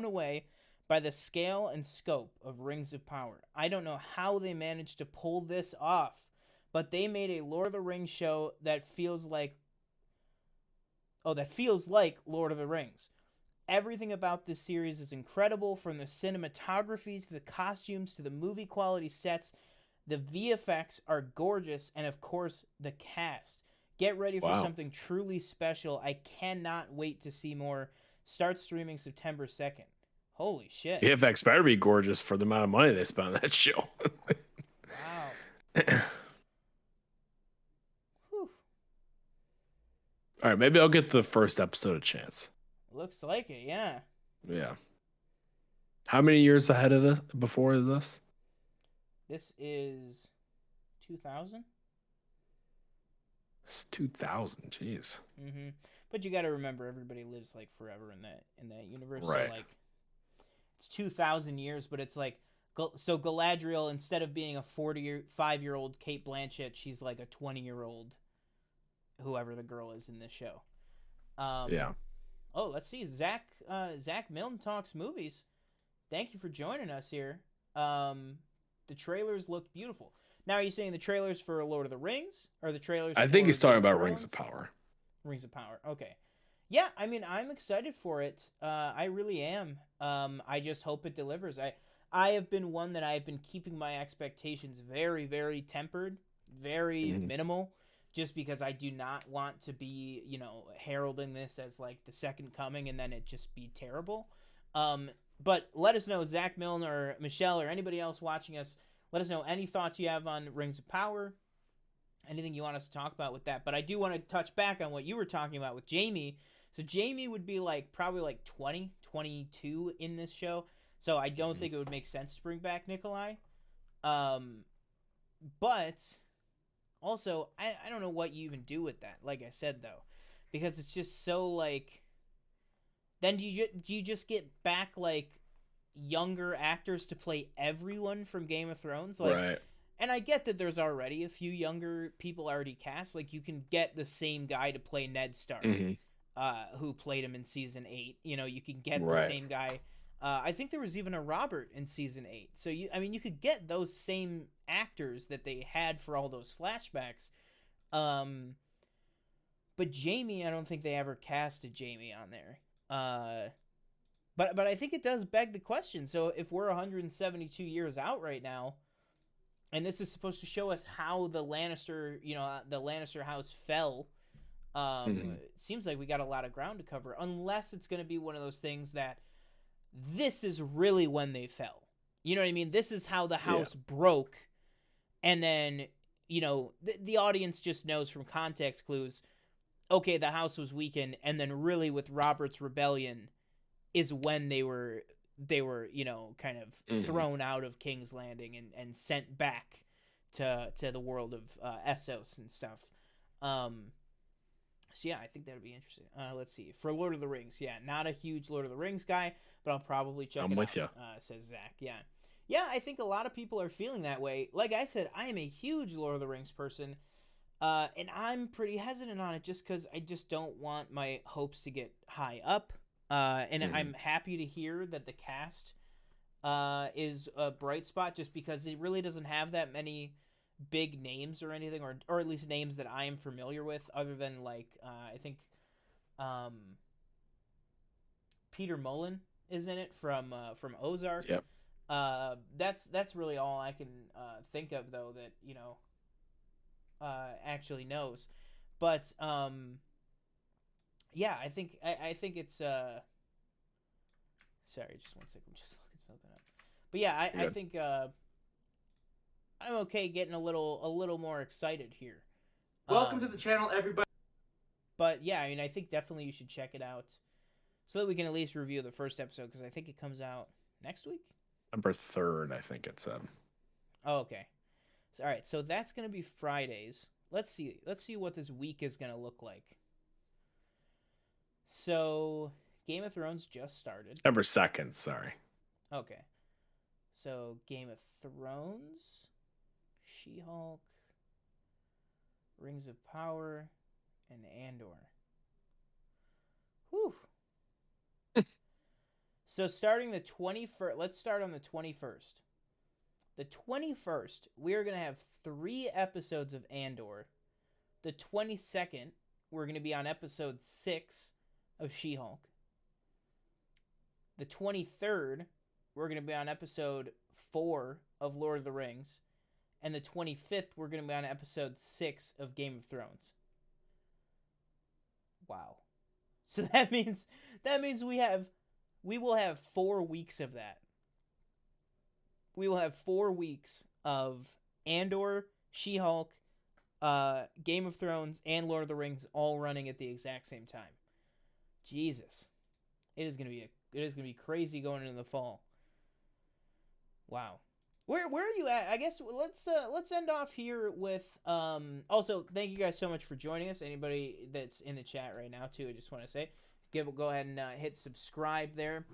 away by the scale and scope of Rings of Power. I don't know how they managed to pull this off, but they made a Lord of the Rings show that feels like Lord of the Rings. Everything about this series is incredible, from the cinematography to the costumes to the movie quality sets. The VFX are gorgeous, and of course, the cast. Get ready for something truly special. I cannot wait to see more. Start streaming September 2nd. Holy shit. VFX better be gorgeous for the amount of money they spent on that show. Wow. All right, maybe I'll get the first episode a chance. Looks like it, yeah. Yeah. How many years ahead of this before this? This is 2000. It's 2000, jeez. Mm-hmm. But you got to remember, everybody lives like forever in that universe. Right. So like, it's 2,000 years, but it's like, so Galadriel, instead of being a 45-year-old Cate Blanchett, she's like a 20-year-old, whoever the girl is in this show. Yeah. Oh, let's see. Zach Milton Talks Movies Thank you for joining us here. The trailers looked beautiful. Now, are you saying the trailers for Lord of the Rings or the trailers I think for he's talking Game of about Rings Thrones? of Power. Rings of Power. Okay. Yeah, I mean, I'm excited for it. I really am. I just hope it delivers. I have been one that I have been keeping my expectations very, very tempered, very minimal, just because I do not want to be, heralding this as like the second coming and then it just be terrible. But let us know, Zach Milne or Michelle or anybody else watching us. Let us know any thoughts you have on Rings of Power, anything you want us to talk about with that. But I do want to touch back on what you were talking about with Jamie. So Jamie would be probably 20, 22 in this show. So I don't think it would make sense to bring back Nikolai. But also, I don't know what you even do with that, like I said, though. Because it's just so, then do you just get back, younger actors to play everyone from Game of Thrones? Right. And I get that there's already a few younger people already cast. You can get the same guy to play Ned Stark, who played him in season 8. You can get the same guy. I think there was even a Robert in season 8. So you could get those same actors that they had for all those flashbacks. But Jamie, I don't think they ever casted Jamie on there. But I think it does beg the question. So if we're 172 years out right now, and this is supposed to show us how the Lannister house fell, it seems like we got a lot of ground to cover. Unless it's going to be one of those things that this is really when they fell. You know what I mean? This is how the house broke, and then the audience just knows from context clues. Okay, the house was weakened, and then really with Robert's rebellion is when they were kind of thrown out of King's Landing and sent back to the world of Essos and stuff. So yeah, I think that would be interesting. Let's see. For Lord of the Rings, not a huge Lord of the Rings guy, but I'll probably check it out. I'm with you. Says Zach. Yeah, I think a lot of people are feeling that way. Like I said, I am a huge Lord of the Rings person, and I'm pretty hesitant on it just because I just don't want my hopes to get high up. And I'm happy to hear that the cast is a bright spot, just because it really doesn't have that many big names or anything, or at least names that I am familiar with, other than I think Peter Mullen is in it from Ozark. Yep. That's really all I can think of, though, that actually knows. But yeah, I think it's sorry, just one second, I'm just looking something up. But yeah, I think I'm okay getting a little more excited here. Welcome to the channel, everybody. But yeah, I mean, I think definitely you should check it out so that we can at least review the first episode, because I think it comes out next week. November 3rd, I think it said. Oh, okay. All right, so that's gonna be Fridays. Let's see what this week is gonna look like. So, Game of Thrones just started. November 2nd, sorry. Okay. So, Game of Thrones, She-Hulk, Rings of Power, and Andor. Whew. So, starting the 21st, let's start on the 21st. The 21st, we are going to have 3 episodes of Andor. The 22nd, we're going to be on episode 6 of She-Hulk. The 23rd, we're going to be on episode 4 of Lord of the Rings. And the 25th, we're going to be on episode 6 of Game of Thrones. Wow. So that means we will have 4 weeks of that. We will have 4 weeks of Andor, She-Hulk, Game of Thrones, and Lord of the Rings all running at the exact same time. Jesus, it is gonna be crazy going into the fall. Wow, where are you at? I guess let's end off here with Also, thank you guys so much for joining us. Anybody that's in the chat right now too, I just want to say, go ahead and hit subscribe there.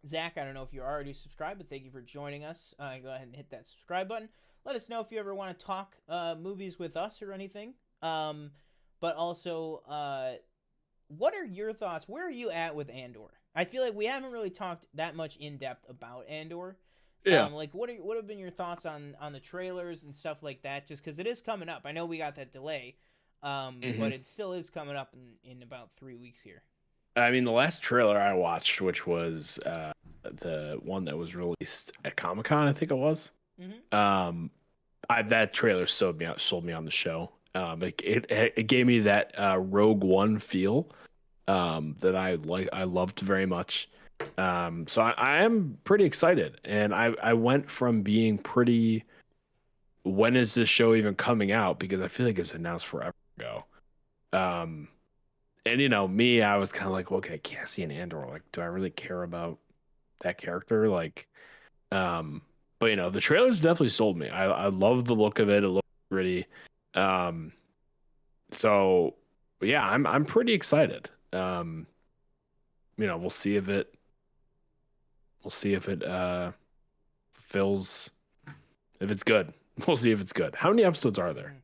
Zach, I don't know if you're already subscribed, but thank you for joining us. Go ahead and hit that subscribe button. Let us know if you ever want to talk movies with us or anything. But also, what are your thoughts? Where are you at with Andor? I feel like we haven't really talked that much in depth about Andor. Yeah. Like, what have been your thoughts on the trailers and stuff like that? Just because it is coming up. I know we got that delay, but it still is coming up in about 3 weeks here. I mean, the last trailer I watched, which was the one that was released at Comic-Con, I think it was. Mm-hmm. That trailer sold me on the show. It gave me that Rogue One feel that I loved very much. So I am pretty excited, and I went from being pretty. When is this show even coming out? Because I feel like it was announced forever ago. And me, I was kind of like, well, okay, Cassie and Andor. Like, do I really care about that character? Like, but the trailers definitely sold me. I love the look of it. It looks pretty. So yeah, I'm pretty excited. We'll see if it fills if it's good. We'll see if it's good. How many episodes are there?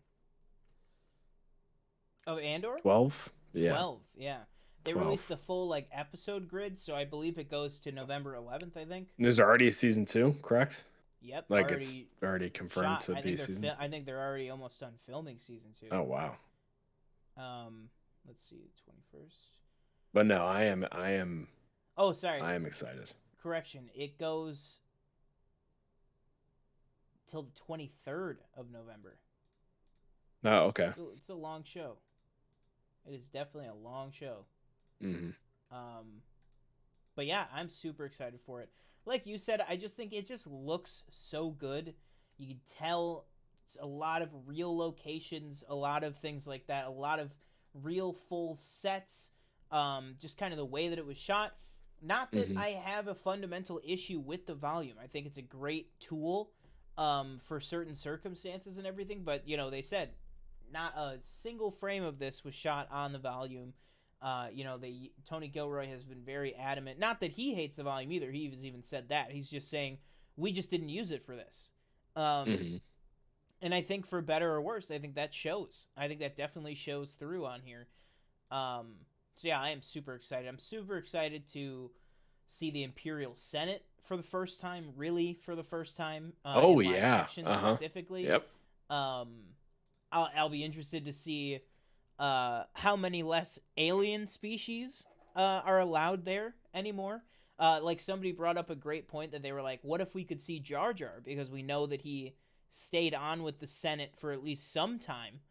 Of Andor? 12? Yeah. 12, yeah. They 12. released the full episode grid, so I believe it goes to November 11th, I think. There's already a season 2, correct? Yep. Like it's already confirmed to be season. I think they're already almost done filming season 2. Oh wow. Let's see, 21st. But no, I am. Oh, sorry. I am excited. Correction. It goes till the 23rd of November. Oh, okay. So it's a long show. It is definitely a long show. Mm-hmm. But yeah, I'm super excited for it. Like you said, I just think it just looks so good. You can tell it's a lot of real locations, a lot of things like that, a lot of real full sets. Just kind of the way that it was shot. Not that I have a fundamental issue with the volume. I think it's a great tool for certain circumstances and everything. But, they said not a single frame of this was shot on the volume. Tony Gilroy has been very adamant. Not that he hates the volume either. He has even said that. He's just saying, we just didn't use it for this. And I think for better or worse, I think that shows. I think that definitely shows through on here. So yeah, I am super excited. I'm super excited to see the Imperial Senate for the first time, really for the first time. Oh in live yeah, action specifically. Yep. I'll be interested to see how many less alien species are allowed there anymore. Like somebody brought up a great point that they were like, what if we could see Jar Jar, because we know that he stayed on with the Senate for at least some time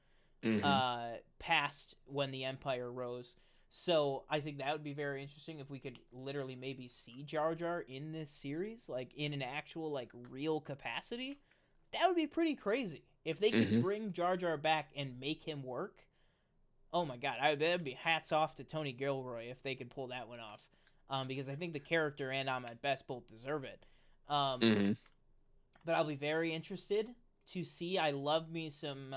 past when the Empire rose. So I think that would be very interesting if we could literally maybe see Jar Jar in this series, like in an actual like real capacity. That would be pretty crazy if they could bring Jar Jar back and make him work. Oh my god, that'd be hats off to Tony Gilroy if they could pull that one off, because I think the character and Ahmed Best both deserve it. But I'll be very interested to see. I love me some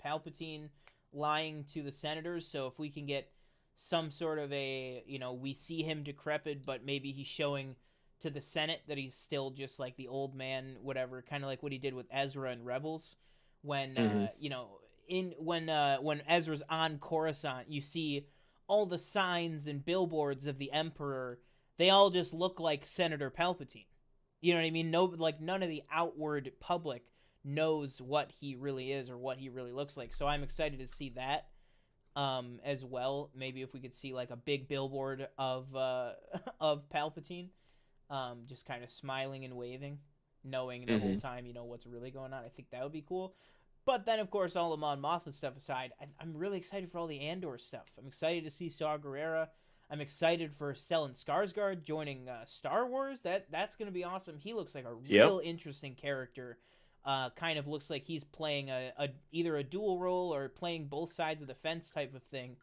Palpatine lying to the senators. So if we can get some sort of a, we see him decrepit, but maybe he's showing to the Senate that he's still just like the old man, whatever, kind of like what he did with Ezra and Rebels, when when Ezra's on Coruscant, you see all the signs and billboards of the Emperor. They all just look like Senator Palpatine. You know what I mean? None of the outward public knows what he really is or what he really looks like. So I'm excited to see that as well. Maybe if we could see like a big billboard of Palpatine, just kind of smiling and waving, knowing the whole time what's really going on. I think that would be cool. But then, of course, all the Mon Mothma stuff aside, I'm really excited for all the Andor stuff. I'm excited to see Saw Gerrera. I'm excited for Stellan Skarsgård joining Star Wars. That's going to be awesome. He looks like a real interesting character. Kind of looks like he's playing either a dual role or playing both sides of the fence type of thing.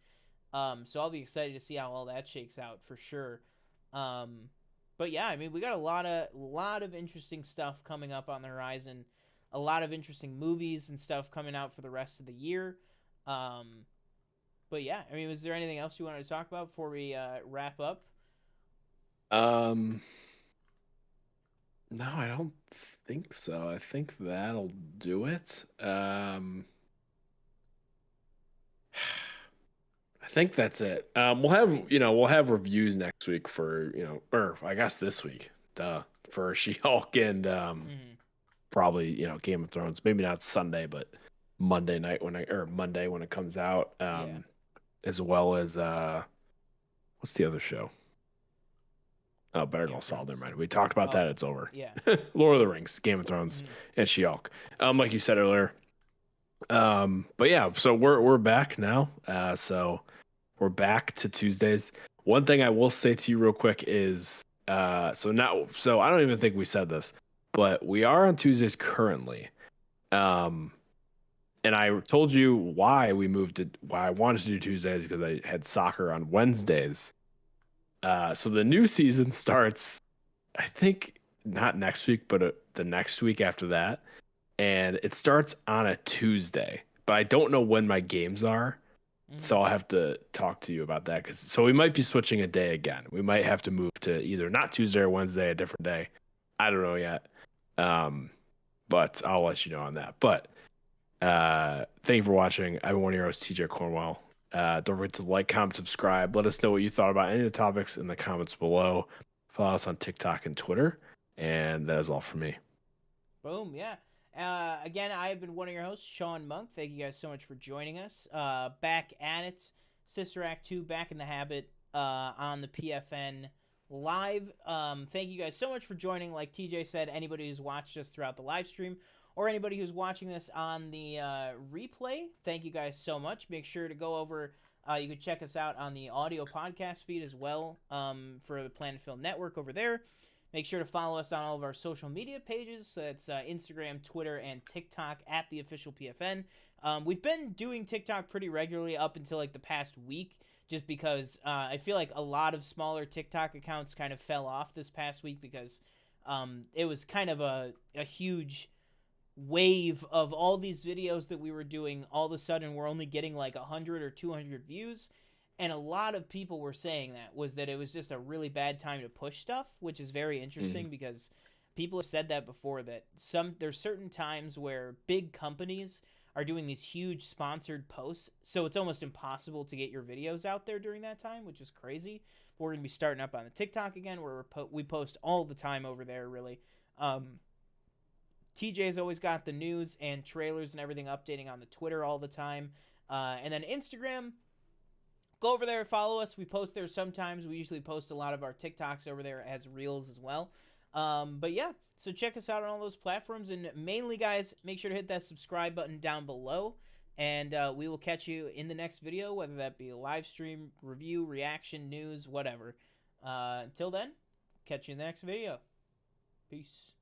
So I'll be excited to see how all that shakes out for sure. But yeah, I mean, we got a lot of interesting stuff coming up on the horizon. A lot of interesting movies and stuff coming out for the rest of the year. But yeah, I mean, was there anything else you wanted to talk about before we wrap up? No, I don't think so. I think that'll do it. I I think that's it. We'll have reviews next week for, or I guess this week, for She-Hulk and probably, Game of Thrones. Maybe not Sunday, but Monday night Monday when it comes out. As well as what's the other show? Oh, Better Call Saul. Never mind. We talked about that. It's over. Yeah. Lord of the Rings, Game of Thrones, and She-Hulk. Like you said earlier. But yeah, so we're back now. So we're back to Tuesdays. One thing I will say to you real quick is so I don't even think we said this, but we are on Tuesdays currently. And I told you why I wanted to do Tuesdays, because I had soccer on Wednesdays. So the new season starts, I think, not next week, but the next week after that. And it starts on a Tuesday, but I don't know when my games are. So I'll have to talk to you about that. So we might be switching a day again. We might have to move to either not Tuesday or Wednesday, a different day. I don't know yet. But I'll let you know on that. But thank you for watching. I'm one of your hosts, TJ Cornwell. Don't forget to like, comment, subscribe. Let us know what you thought about any of the topics in the comments below. Follow us on TikTok and Twitter. And that is all for me. Boom, yeah. Again, I have been one of your hosts, Sean Monk. Thank you guys so much for joining us. Back at it. Sister Act 2, back in the habit on the PFN live. Thank you guys so much for joining. Like TJ said, anybody who's watched us throughout the live stream, or anybody who's watching this on the replay, thank you guys so much. Make sure to go over, you can check us out on the audio podcast feed as well, for the Planet Film Network over there. Make sure to follow us on all of our social media pages. So it's Instagram, Twitter, and TikTok at the official PFN. We've been doing TikTok pretty regularly up until like the past week, just because I feel like a lot of smaller TikTok accounts kind of fell off this past week, because it was kind of a huge wave of all these videos that we were doing. All of a sudden, we're only getting like 100 or 200 views. And a lot of people were saying that it was just a really bad time to push stuff, which is very interesting because people have said that before, that there's certain times where big companies are doing these huge sponsored posts, so it's almost impossible to get your videos out there during that time, which is crazy. We're going to be starting up on the TikTok again, where we post all the time over there, really. TJ's always got the news and trailers and everything updating on the Twitter all the time. And then Instagram, go over there, follow us. We post there sometimes. We usually post a lot of our TikToks over there as reels as well. But yeah, so check us out on all those platforms. And mainly, guys, make sure to hit that subscribe button down below. And we will catch you in the next video, whether that be a live stream, review, reaction, news, whatever. Until then, catch you in the next video. Peace.